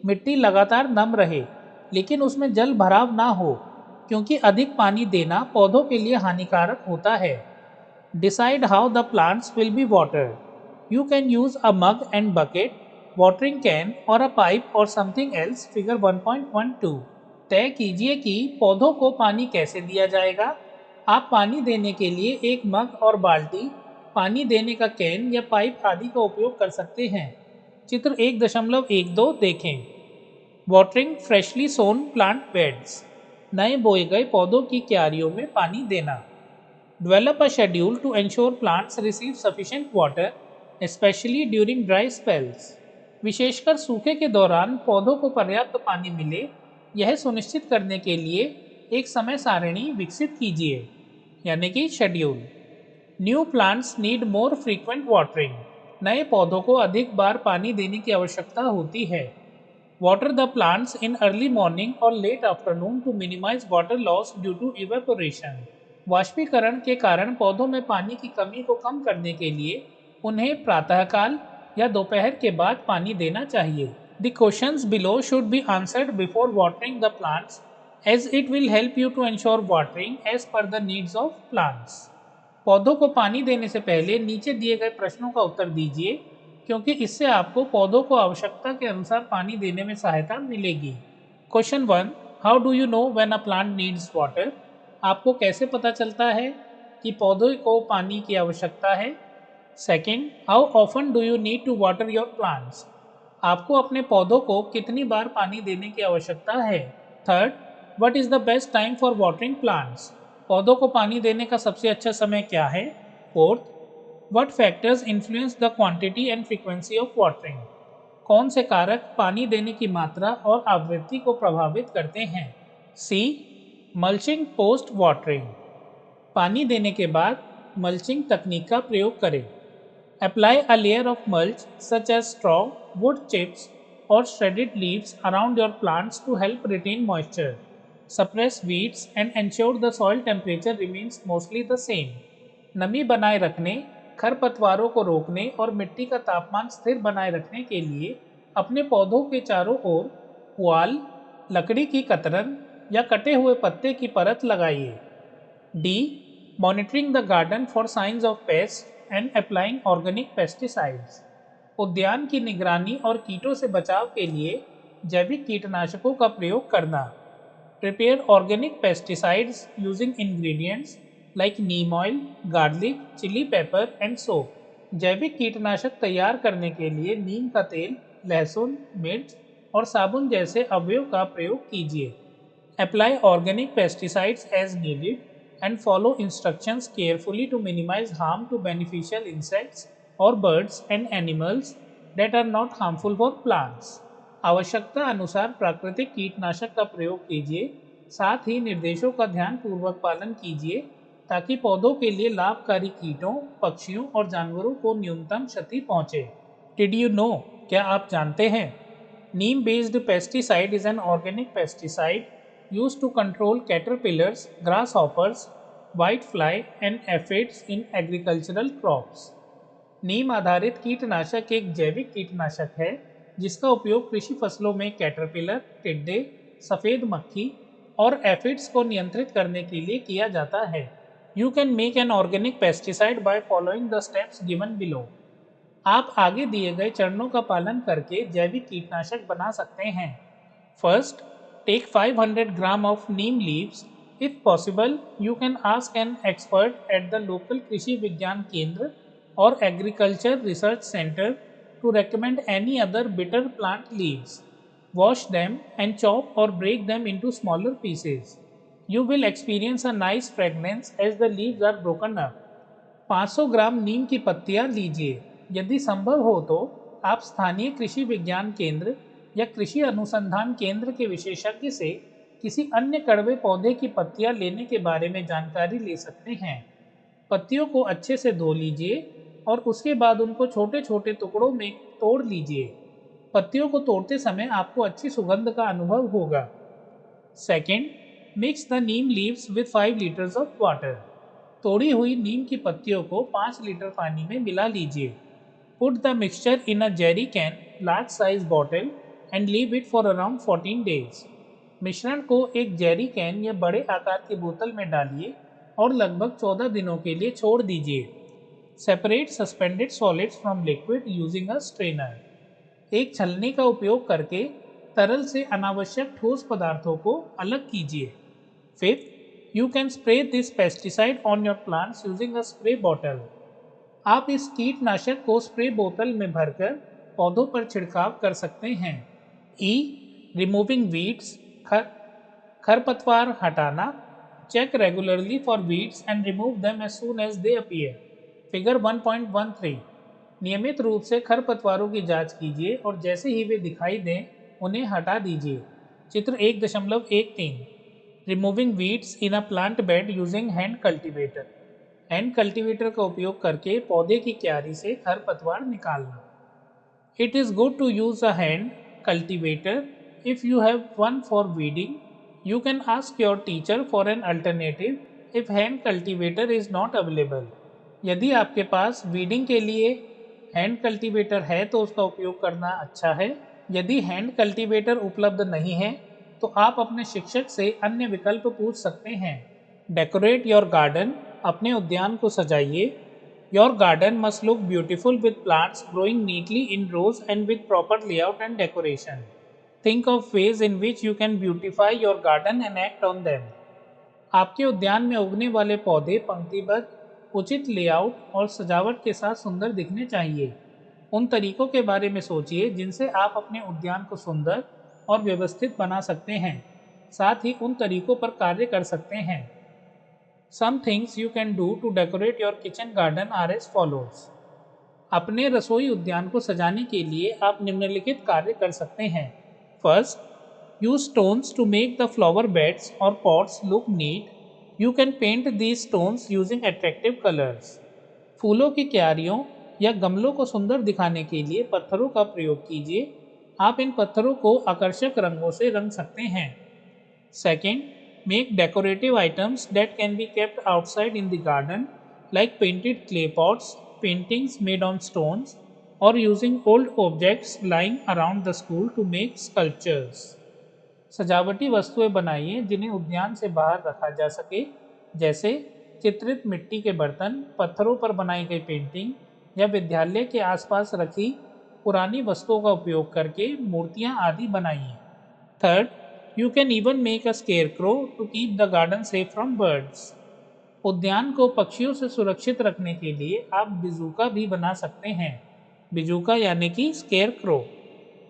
मिट्टी लगातार नम रहे लेकिन उसमें जल भराव ना हो, क्योंकि अधिक पानी देना पौधों के लिए हानिकारक होता है। Decide how the plants will be watered. You can use a mug and bucket, watering can or a pipe or something else. Figure 1.12. तय कीजिए कि पौधों को पानी कैसे दिया जाएगा। आप पानी देने के लिए एक मग और बाल्टी, पानी देने का कैन या पाइप आदि का उपयोग कर सकते हैं। चित्र 1.12 देखें। Watering freshly sown plant beds, नए बोए गए पौधों की क्यारियों में पानी देना। Develop a schedule to ensure plants receive sufficient water, especially during dry spells. विशेषकर सूखे के दौरान पौधों को पर्याप्त पानी मिले, यह सुनिश्चित करने के लिए एक समय सारिणी विकसित कीजिए, यानी कि schedule. New plants need more frequent watering, नए पौधों को अधिक बार पानी देने की आवश्यकता होती है। Water the plants in early morning और late afternoon to minimize water loss due to evaporation. वाष्पीकरण के कारण पौधों में पानी की कमी को कम करने के लिए उन्हें प्रातःकाल या दोपहर के बाद पानी देना चाहिए। The questions below should be answered before watering the plants, as it will help you to ensure watering as per the needs of plants. पौधों को पानी देने से पहले नीचे दिए गए प्रश्नों का उत्तर दीजिए, क्योंकि इससे आपको पौधों को आवश्यकता के अनुसार पानी देने में सहायता मिलेगी। Question 1, how do you know when a plant needs water? आपको कैसे पता चलता है कि पौधों को पानी की आवश्यकता है? Second, how often do you need to water your plants? आपको अपने पौधों को कितनी बार पानी देने की आवश्यकता है? Third, what is the best time for watering plants? पौधों को पानी देने का सबसे अच्छा समय क्या है? Fourth, what factors influence the quantity and frequency of watering? कौन से कारक पानी देने की मात्रा और आवृत्ति को प्रभावित करते हैं? सी, मल्चिंग पोस्ट वाटरिंग, पानी देने के बाद मल्चिंग तकनीक का प्रयोग करें। Apply a layer of mulch such as straw, wood chips और shredded leaves around your plants to help retain moisture, suppress weeds and ensure the soil temperature remains mostly the same. नमी बनाए रखने, खरपतवारों को रोकने और मिट्टी का तापमान स्थिर बनाए रखने के लिए अपने पौधों के चारों ओर पुआल, लकड़ी की कतरन या कटे हुए पत्ते की परत लगाइए। D, monitoring the garden for science of paste and applying organic pesticides, उद्यान की निगरानी और कीटों से बचाव के लिए जैविक कीटनाशकों का प्रयोग करना। Prepare organic pesticides using ingredients like neem oil, garlic, chilli pepper and soap. जैविक कीटनाशक तैयार करने के लिए नीम का तेल, लहसुन, मिर्च और साबुन जैसे अवयव का प्रयोग कीजिए। Apply organic pesticides as needed and follow instructions carefully to minimize harm to beneficial insects or birds and animals that are not harmful for plants. आवश्यकता अनुसार प्राकृतिक कीटनाशक का प्रयोग कीजिए, साथ ही निर्देशों का ध्यानपूर्वक पालन कीजिए ताकि पौधों के लिए लाभकारी कीटों, पक्षियों और जानवरों को न्यूनतम क्षति पहुंचे। Did you know? क्या आप जानते हैं? Neem based pesticide is an organic pesticide used to control caterpillars, grasshoppers, whitefly and aphids in agricultural crops. नीम आधारित कीटनाशक एक जैविक कीटनाशक है जिसका उपयोग कृषि फसलों में कैटरपिलर, टिड्डे, सफ़ेद मक्खी और एफिड्स को नियंत्रित करने के लिए किया जाता है। You can make an organic pesticide by following the steps given below. आप आगे दिए गए चरणों का पालन करके जैविक कीटनाशक बना सकते हैं। First, take 500 gram of neem leaves. If possible, you can ask an expert at the local Krishi Vigyan Kendra or Agriculture Research Center to recommend any other bitter plant leaves. Wash them and chop or break them into smaller pieces. You will experience a nice fragrance as the leaves are broken up. 500 ग्राम नीम की पत्तियां लीजिए। यदि संभव हो तो आप स्थानीय कृषि विज्ञान केंद्र या कृषि अनुसंधान केंद्र के विशेषज्ञ से किसी अन्य कड़वे पौधे की पत्तियां लेने के बारे में जानकारी ले सकते हैं। पत्तियों को अच्छे से धो लीजिए और उसके बाद उनको छोटे छोटे टुकड़ों में तोड़ लीजिए। पत्तियों को तोड़ते समय आपको अच्छी सुगंध का अनुभव होगा। Second, mix the Neem leaves with 5 litres of water. तोड़ी हुई नीम की पत्तियों को 5 लीटर पानी में मिला लीजिए। Put the mixture in a Jerry can, large size bottle and leave it for around 14 days. मिश्रण को एक जेरी कैन या बड़े आकार की बोतल में डालिए और लगभग 14 दिनों के लिए छोड़ दीजिए। Separate suspended solids from liquid using a strainer. एक छलनी का उपयोग करके तरल से अनावश्यक ठोस पदार्थों को अलग कीजिए। Fifth, you can spray this pesticide on your plants using a spray bottle. आप इस कीटनाशक को स्प्रे बोतल में भरकर पौधों पर छिड़काव कर सकते हैं। ई, रिमूविंग वीड्स, खरपतवार हटाना। Check regularly for weeds and remove them as soon as they appear. Figure 1.13, नियमित रूप से खरपतवारों की जांच कीजिए और जैसे ही वे दिखाई दें उन्हें हटा दीजिए। चित्र 1.13, removing weeds in a plant bed using hand cultivator. Hand cultivator का उपयोग करके पौधे की क्यारी से खरपतवार निकालना। It is good to use a hand cultivator. If you have one for weeding, you can ask your teacher for an alternative if hand cultivator is not available. यदि आपके पास वीडिंग के लिए हैंड कल्टीवेटर है तो उसका उपयोग करना अच्छा है। यदि हैंड कल्टीवेटर उपलब्ध नहीं है तो आप अपने शिक्षक से अन्य विकल्प पूछ सकते हैं। डेकोरेट योर गार्डन, अपने उद्यान को सजाइए। Your garden must look beautiful with plants growing neatly in rows and with proper layout and decoration. Think of ways in which you can beautify your garden and act on them. आपके उद्यान में उगने वाले पौधे पंक्तिबद्ध, उचित layout और सजावट के साथ सुंदर दिखने चाहिए। उन तरीकों के बारे में सोचिए जिनसे आप अपने उद्यान को सुंदर और व्यवस्थित बना सकते हैं, साथ ही उन तरीकों पर कार्य कर सकते हैं। Some things you can do to decorate your kitchen garden are as follows. अपने रसोई उद्यान को सजाने के लिए आप निम्नलिखित कार्य कर सकते हैं। First, use stones to make the flower beds or pots look neat. You can paint these stones using attractive colors. फूलों की क्यारियों या गमलों को सुंदर दिखाने के लिए पत्थरों का प्रयोग कीजिए। आप इन पत्थरों को आकर्षक रंगों से रंग सकते हैं। Second, make decorative items that can be kept outside in the garden, like painted clay pots, paintings made on stones, or using old objects lying around the school to make sculptures. सजावटी वस्तुएं बनाइए जिन्हें उद्यान से बाहर रखा जा सके, जैसे चित्रित मिट्टी के बर्तन, पत्थरों पर बनाई गई पेंटिंग या विद्यालय के आसपास रखी पुरानी वस्तुओं का उपयोग करके मूर्तियां आदि बनाइए। Third, You can even make a scarecrow to keep the garden safe from birds. उद्यान को पक्षियों से सुरक्षित रखने के लिए आप बिजूका भी बना सकते हैं। बिजूका यानी कि scarecrow.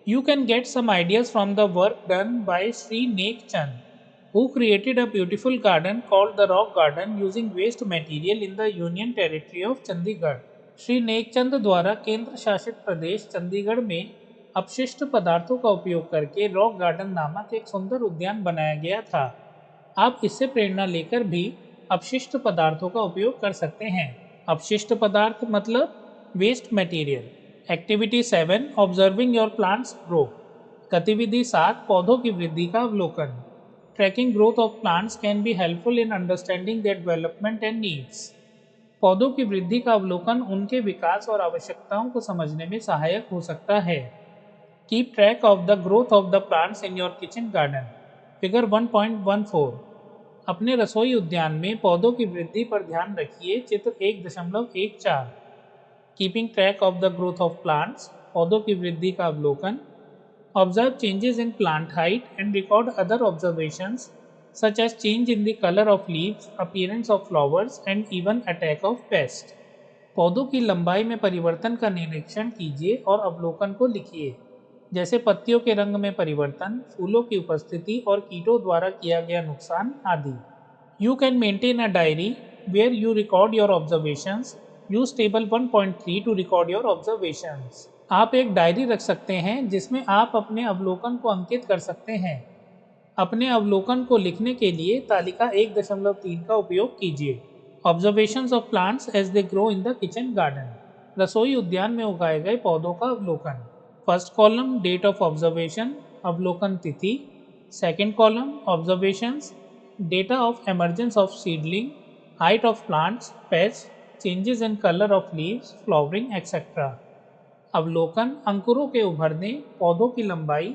You can get some ideas from the work done by Sri Nek Chand, who created a beautiful garden called the Rock Garden using waste material in the Union Territory of Chandigarh. Shri Nek Chand द्वारा केंद्र शासित प्रदेश चंडीगढ़ में अपशिष्ट पदार्थों का उपयोग करके rock garden नामक एक सुंदर उद्यान बनाया गया था। आप इससे प्रेरणा लेकर भी अपशिष्ट पदार्थों का उपयोग कर सकते हैं। अपशिष्ट पदार्थ मतलब waste material. Activity 7, observing your plants grow. गतिविधि 7, पौधों की वृद्धि का अवलोकन। Tracking growth of plants can be helpful in understanding their development and needs. पौधों की वृद्धि का अवलोकन उनके विकास और आवश्यकताओं को समझने में सहायक हो सकता है। Keep track of the growth of the plants in your kitchen garden. Figure 1.14, अपने रसोई उद्यान में पौधों की वृद्धि पर ध्यान रखिए। चित्र 1.14, keeping track of the growth of plants, पौधों की वृद्धि का अवलोकन। Observe changes in plant height and record other observations such as change in the color of leaves, appearance of flowers and even attack of pests. पौधों की लंबाई में परिवर्तन का निरीक्षण कीजिए और अवलोकन को लिखिए, जैसे पत्तियों के रंग में परिवर्तन, फूलों की उपस्थिति और कीटों द्वारा किया गया नुकसान आदि। You can maintain a diary where you record your observations. Use table 1.3 to record your observations. आप एक डायरी रख सकते हैं जिसमें आप अपने अवलोकन को अंकित कर सकते हैं। अपने अवलोकन को लिखने के लिए तालिका 1.3 का उपयोग कीजिए। Observations of plants as they grow in the kitchen garden, रसोई उद्यान में उगाए गए पौधों का अवलोकन। First column, date of observation, अवलोकन तिथि। Second column, observations, data of emergence of seedling, height of plants, pest, changes in colour of leaves, flowering etcetera. अवलोकन, अंकुरों के उभरने, पौधों की लंबाई,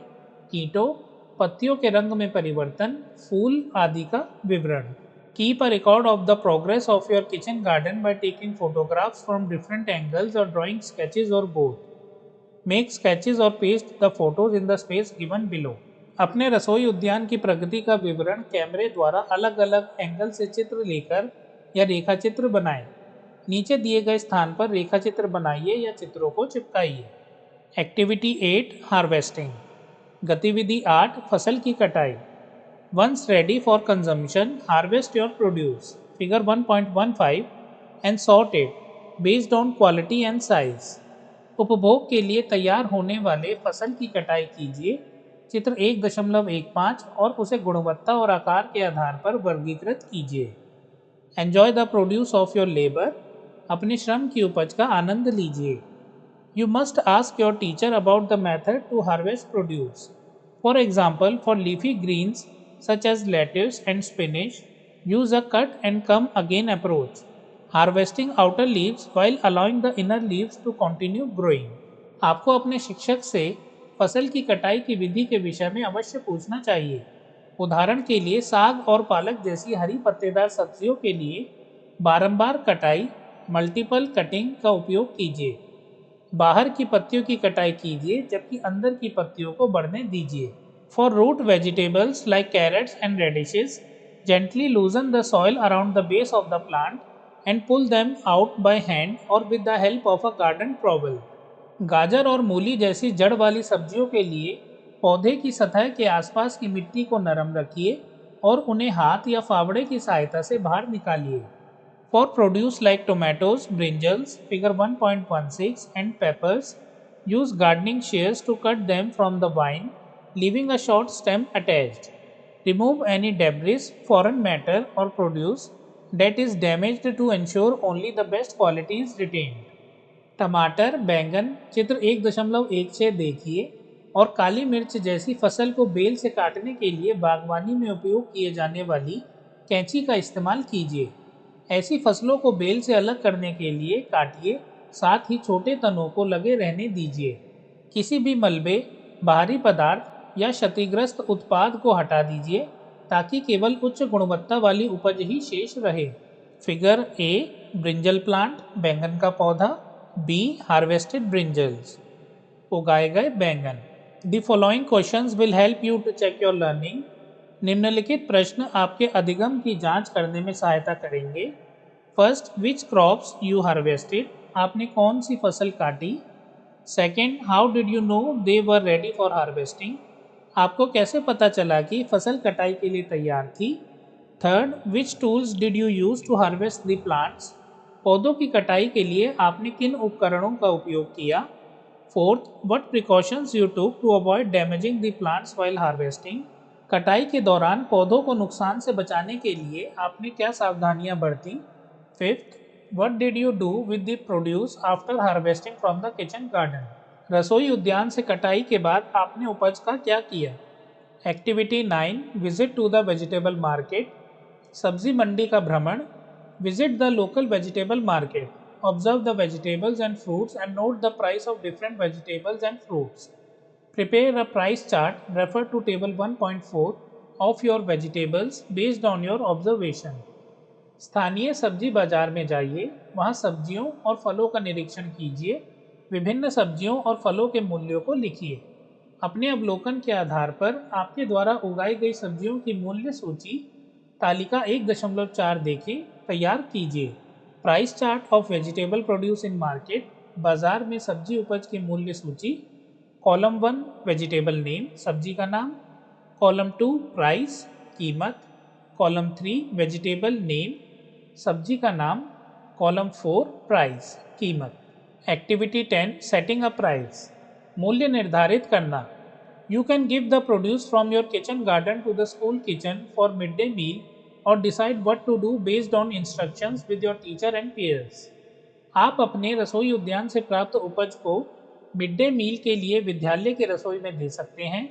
कीटों, पत्तियों के रंग में परिवर्तन, फूल आदि का विवरण। Keep a record of the progress of your kitchen garden by taking photographs from different angles और ड्राइंग स्केचेस और बोथ। मेक स्केचेस और paste the photos in the space given below. अपने रसोई उद्यान की प्रगति का विवरण कैमरे द्वारा अलग अलग एंगल से चित्र लेकर या रेखाचित्र बनाएं। नीचे दिए गए स्थान पर रेखाचित्र बनाइए या चित्रों को चिपकाइए। Activity 8, harvesting. गतिविधि 8 फसल की कटाई। Once ready for consumption, harvest your produce. Figure 1.15 and sort it based on quality and size. उपभोग के लिए तैयार होने वाले फसल की कटाई कीजिए। चित्र 1.15 और उसे गुणवत्ता और आकार के आधार पर वर्गीकृत कीजिए। Enjoy the produce of your labor. अपने श्रम की उपज का आनंद लीजिए। You must ask your teacher about the method to harvest produce. For example, for leafy greens such as lettuce and spinach, use a cut and come again approach, harvesting outer leaves while allowing the inner leaves to continue growing. आपको अपने शिक्षक से फसल की कटाई की विधि के विषय में अवश्य पूछना चाहिए। उदाहरण के लिए साग और पालक जैसी हरी पत्तेदार सब्जियों के लिए बारंबार कटाई मल्टीपल कटिंग का उपयोग कीजिए। बाहर की पत्तियों की कटाई कीजिए जबकि अंदर की पत्तियों को बढ़ने दीजिए। For root vegetables like carrots and radishes, gently loosen the soil around the base of the plant and pull them out by hand और with the help of a garden trowel. गाजर और मूली जैसी जड़ वाली सब्जियों के लिए पौधे की सतह के आसपास की मिट्टी को नरम रखिए और उन्हें हाथ या फावड़े की सहायता से बाहर निकालिए। For produce like tomatoes, brinjals, figure 1.16 and peppers, use gardening shears to cut them from the vine, leaving a short stem attached. Remove any debris, foreign matter or produce that is damaged to ensure only the best quality is retained. टमाटर, बैंगन चित्र 1.16 देखिए और काली मिर्च जैसी फसल को bell से काटने के लिए बागवानी में उपयोग किए जाने वाली कैंची का इस्तेमाल कीजिए। ऐसी फसलों को बेल से अलग करने के लिए काटिए, साथ ही छोटे तनों को लगे रहने दीजिए। किसी भी मलबे, बाहरी पदार्थ या क्षतिग्रस्त उत्पाद को हटा दीजिए ताकि केवल उच्च गुणवत्ता वाली उपज ही शेष रहे। फिगर ए ब्रिंजल प्लांट बैंगन का पौधा, बी हार्वेस्टेड ब्रिंजल्स उगाए गए बैंगन। The following questions will help you to check your learning. निम्नलिखित प्रश्न आपके अधिगम की जांच करने में सहायता करेंगे। First, which crops you harvested, आपने कौन सी फसल काटी। Second, how did you no they were ready for harvesting, आपको कैसे पता चला कि फसल कटाई के लिए तैयार थी। Third, which tools did you use to harvest the plants, पौधों की कटाई के लिए आपने किन उपकरणों का उपयोग किया। Fourth, what precautions you took to avoid damaging the plants while harvesting, कटाई के दौरान पौधों को नुकसान से बचाने के लिए आपने क्या सावधानियां बरती। Fifth, what did you do with the produce after harvesting from the kitchen garden, रसोई उद्यान से कटाई के बाद आपने उपज का क्या किया। Activity 9, visit to the vegetable market, सब्जी मंडी का भ्रमण। Visit the local vegetable market, observe the vegetables and fruits and note the price of different vegetables and fruits. Prepare a price chart, refer to table 1.4 of your vegetables based on your observation. स्थानीय सब्जी बाजार में जाइए, वहां सब्जियों और फलों का निरीक्षण कीजिए, विभिन्न सब्जियों और फलों के मूल्यों को लिखिए। अपने अवलोकन के आधार पर आपके द्वारा उगाई गई सब्जियों की मूल्य सूची तालिका 1.4 देखें तैयार कीजिए। Price chart of vegetable produce in market, बाजार में सब्जी उपज की मूल्य सूची। कॉलम 1 वेजिटेबल नेम, सब्जी का नाम। कॉलम 2 प्राइस, कीमत। कॉलम 3 वेजिटेबल नेम, सब्जी का नाम। कॉलम 4 प्राइस, कीमत। एक्टिविटी 10, सेटिंग अ प्राइस, मूल्य निर्धारित करना। You can give the produce from your kitchen garden to the school kitchen for mid day meal और decide what to do based on instructions with your teacher and pairs. आप अपने रसोई उद्यान से प्राप्त उपज को मिड डे मील के लिए विद्यालय की रसोई में दे सकते हैं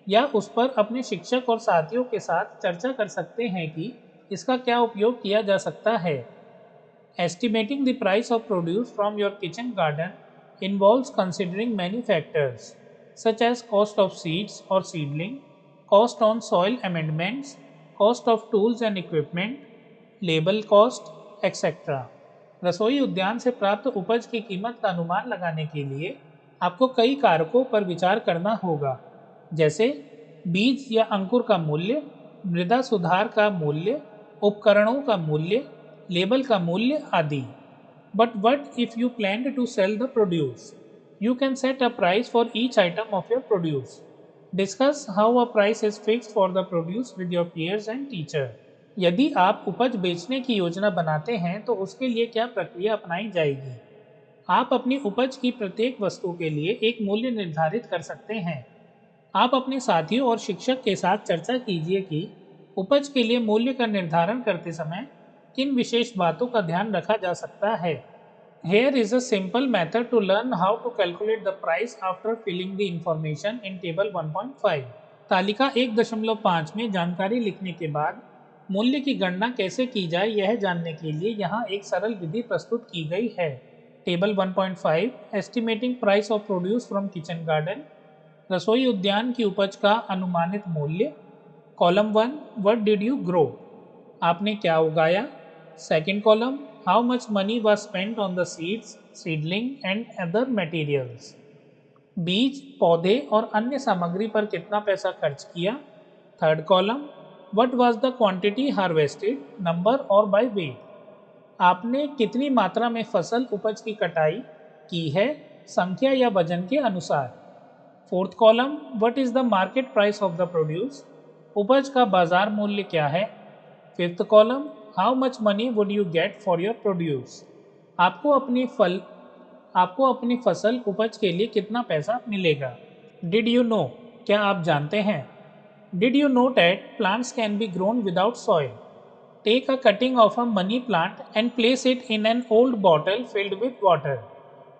या उस पर अपने शिक्षक और साथियों के साथ चर्चा कर सकते हैं कि इसका क्या उपयोग किया जा सकता है। Estimating the price of produce from your kitchen garden involves considering many factors such as cost of seeds or seedling, cost on soil amendments, cost of tools and equipment, labor cost, etc. रसोई उद्यान से प्राप्त उपज की कीमत का अनुमान लगाने के लिए आपको कई कारकों पर विचार करना होगा, जैसे बीज या अंकुर का मूल्य, मृदा सुधार का मूल्य, उपकरणों का मूल्य, लेबल का मूल्य आदि। But what if you planned to sell the produce? You can set a price for each item of your produce. Discuss how a price is fixed for the produce with your peers and teacher. यदि आप उपज बेचने की योजना बनाते हैं तो उसके लिए क्या प्रक्रिया अपनाई जाएगी? आप अपनी उपज की प्रत्येक वस्तु के लिए एक मूल्य निर्धारित कर सकते हैं। आप अपने साथियों और शिक्षक के साथ चर्चा कीजिए कि उपज के लिए मूल्य का निर्धारण करते समय किन विशेष बातों का ध्यान रखा जा सकता है। Here is a simple method to learn how to calculate the price after filling the information in table 1.5। तालिका 1.5 में जानकारी लिखने के बाद मूल्य की गणना कैसे की जाए यह जानने के लिए यहाँ एक सरल विधि प्रस्तुत की गई है। Table 1.5 estimating price of produce from kitchen garden, रसोई उद्यान की उपज का अनुमानित मूल्य। Column 1 what did you grow, आपने क्या उगाया। Second column how much money was spent on the seeds, seedling and other materials, बीज, पौधे और अन्य सामग्री पर कितना पैसा खर्च किया। Third column what was the quantity harvested, number और बाय वेट, आपने कितनी मात्रा में फसल उपज की कटाई की है, संख्या या वजन के अनुसार। Fourth column what is the market price of the produce, उपज का बाजार मूल्य क्या है। Fifth column how much money would you get for your produce, आपको अपनी फल आपको अपनी फसल उपज के लिए कितना पैसा मिलेगा। डिड यू नो, क्या आप जानते हैं। Did you know that plants can be grown without soil. Take a cutting of a money plant and place it in an old bottle filled with water.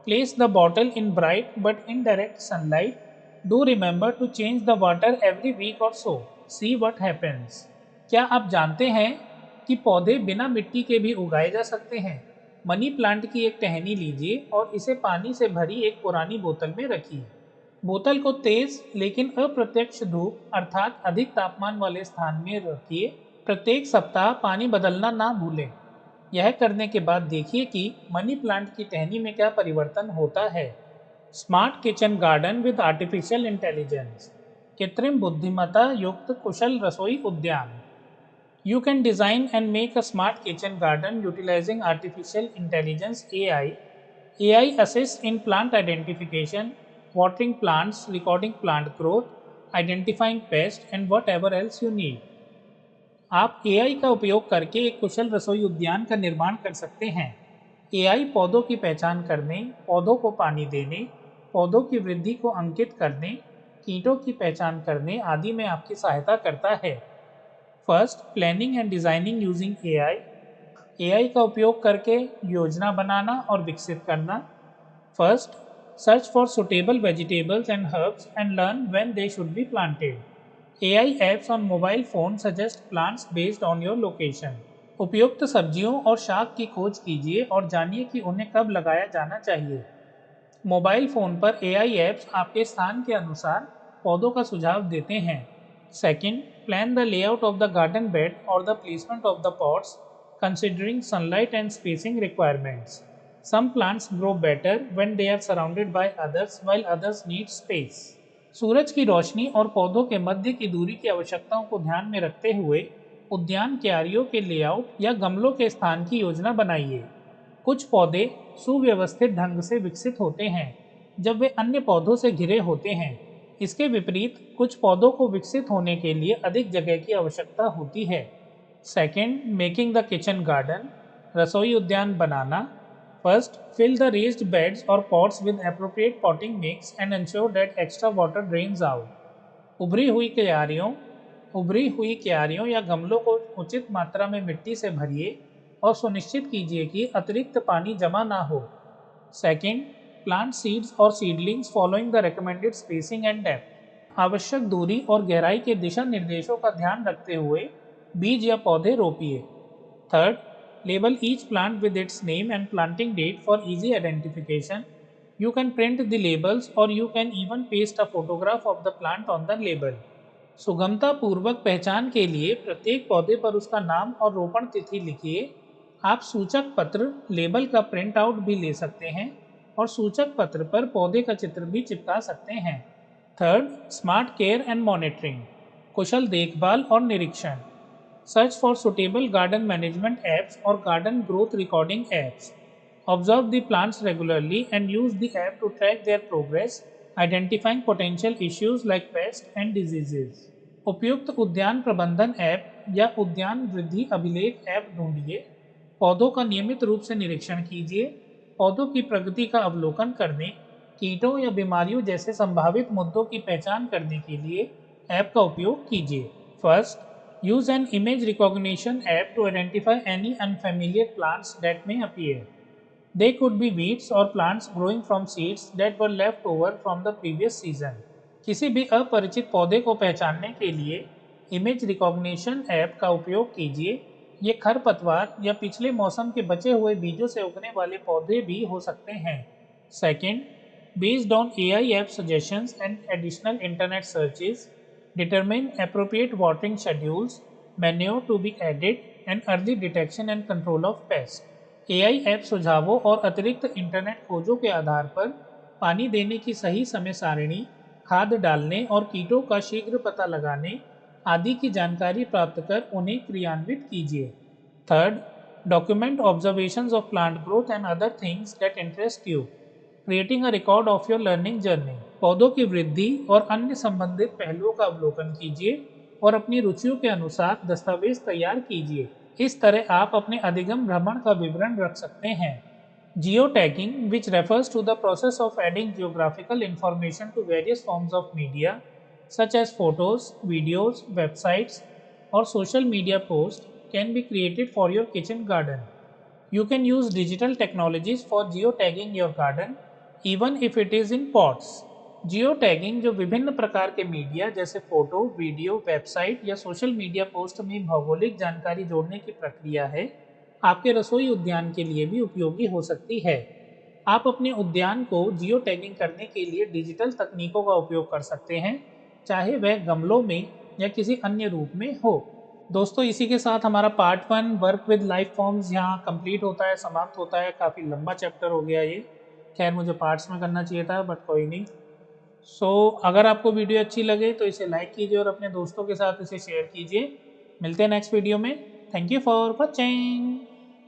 Place the bottle in bright but indirect sunlight. Do remember to change the water every week or so. See what happens. क्या आप जानते हैं कि पौधे बिना मिट्टी के भी उगाए जा सकते हैं? मनी प्लांट की एक टहनी लीजिए और इसे पानी से भरी एक पुरानी बोतल में रखिए। बोतल को तेज लेकिन अप्रत्यक्ष धूप अर्थात अधिक तापमान वाले स्थान में रखिए। प्रत्येक सप्ताह पानी बदलना ना भूलें। यह करने के बाद देखिए कि मनी प्लांट की टहनी में क्या परिवर्तन होता है। Smart kitchen garden with artificial intelligence, कृत्रिम बुद्धिमत्ता युक्त कुशल रसोई उद्यान। You can design and make a smart kitchen garden utilising artificial intelligence AI। AI assists in plant identification, watering plants, recording plant growth, identifying pests, and whatever else you need। आप AI का उपयोग करके एक कुशल रसोई उद्यान का निर्माण कर सकते हैं। AI पौधों की पहचान करने, पौधों को पानी देने, पौधों की वृद्धि को अंकित करने, कीटों की पहचान करने आदि में आपकी सहायता करता है। First, planning and designing using AI। AI का उपयोग करके योजना बनाना और विकसित करना। First, search for suitable vegetables and herbs and learn when they should be planted. AI apps on mobile phone suggest plants based on your location। उपयुक्त सब्जियों और शाक की खोज कीजिए और जानिए कि उन्हें कब लगाया जाना चाहिए। मोबाइल फ़ोन पर AI ऐप्स आपके स्थान के अनुसार पौधों का सुझाव देते हैं। Second, plan the layout of the garden bed और the placement of the pots considering sunlight and spacing requirements. Some plants grow better when they are surrounded by others while others need space. सूरज की रोशनी और पौधों के मध्य की दूरी की आवश्यकताओं को ध्यान में रखते हुए उद्यान क्यारियों के लेआउट या गमलों के स्थान की योजना बनाइए। कुछ पौधे सुव्यवस्थित ढंग से विकसित होते हैं जब वे अन्य पौधों से घिरे होते हैं। इसके विपरीत कुछ पौधों को विकसित होने के लिए अधिक जगह की आवश्यकता होती है। Second, making the kitchen garden, रसोई उद्यान बनाना। First, fill the raised beds और pots with appropriate potting mix and ensure that extra water drains out. उभरी हुई क्यारियों या गमलों को उचित मात्रा में मिट्टी से भरिए और सुनिश्चित कीजिए कि अतिरिक्त पानी जमा ना हो। सेकेंड, प्लांट सीड्स और seedlings following the recommended spacing and depth. आवश्यक दूरी और गहराई के दिशा निर्देशों का ध्यान रखते हुए बीज या पौधे रोपिए। Third, label each plant with its name and planting date for easy identification. You can print the labels or you can even paste a photograph of the plant on the label। सुगमता पूर्वक पहचान के लिए प्रत्येक पौधे पर उसका नाम और रोपण तिथि लिखिए। आप सूचक पत्र लेबल का प्रिंट आउट भी ले सकते हैं और सूचक पत्र पर पौधे का चित्र भी चिपका सकते हैं। Third, smart care and monitoring, कुशल देखभाल और निरीक्षण। Search for suitable garden management apps और garden growth recording apps. Observe the plants regularly and use the app to track their progress identifying potential issues like paste and diseases. उपयुक्त उद्यान प्रबंधन app या उद्यान वृद्धि अभिलेख ऐप ढूंढिए। पौधों का नियमित रूप से निरीक्षण कीजिए। पौधों की प्रगति का अवलोकन करने, कीटों या बीमारियों जैसे संभावित मुद्दों की पहचान करने के लिए ऐप का उपयोग कीजिए। First, use an image recognition app to identify any unfamiliar plants that may appear. They could be weeds or plants growing from seeds that were left over from the previous season. किसी भी अपरिचित पौधे को पहचानने के लिए image recognition app का उपयोग कीजिए। ये खरपतवार या पिछले मौसम के बचे हुए बीजों से उगने वाले पौधे भी हो सकते हैं। Second, based on AI app suggestions and additional internet searches, determine appropriate watering schedules, manure to be added, and early detection and control of pests. AI app सुझावों और अतिरिक्त इंटरनेट खोजों के आधार पर पानी देने की सही समय सारिणी, खाद डालने और कीटों का शीघ्र पता लगाने आदि की जानकारी प्राप्त कर उन्हें क्रियान्वित कीजिए। Third, document observations of plant growth and other things that interest you, creating a record of your learning journey. पौधों की वृद्धि और अन्य संबंधित पहलुओं का अवलोकन कीजिए और अपनी रुचियों के अनुसार दस्तावेज तैयार कीजिए। इस तरह आप अपने अधिगम भ्रमण का विवरण रख सकते हैं। Geo tagging, which refers to the process of adding geographical information to various forms of media, such as photos, videos, websites, or social media posts, can be created for your kitchen garden. You can use digital technologies for geotagging your garden, even if it is in pots. Geotagging जो विभिन्न प्रकार के media जैसे photo, video, website या social media post में भौगोलिक जानकारी जोड़ने की प्रक्रिया है, आपके रसोई उद्यान के लिए भी उपयोगी हो सकती है। आप अपने उद्यान को जियोटैगिंग करने के लिए डिजिटल तकनीकों का उपयोग कर सकते हैं, चाहे वह गमलों में या किसी अन्य रूप में हो। दोस्तों, इसी के साथ हमारा part 1 work with life forms यहाँ कंप्लीट होता है, समाप्त होता है। काफ़ी लंबा चैप्टर हो गया ये। खैर, मुझे पार्ट्स में करना चाहिए था, बट कोई नहीं। अगर आपको वीडियो अच्छी लगे तो इसे लाइक कीजिए और अपने दोस्तों के साथ इसे शेयर कीजिए। मिलते हैं नेक्स्ट वीडियो में। Thank you for watching.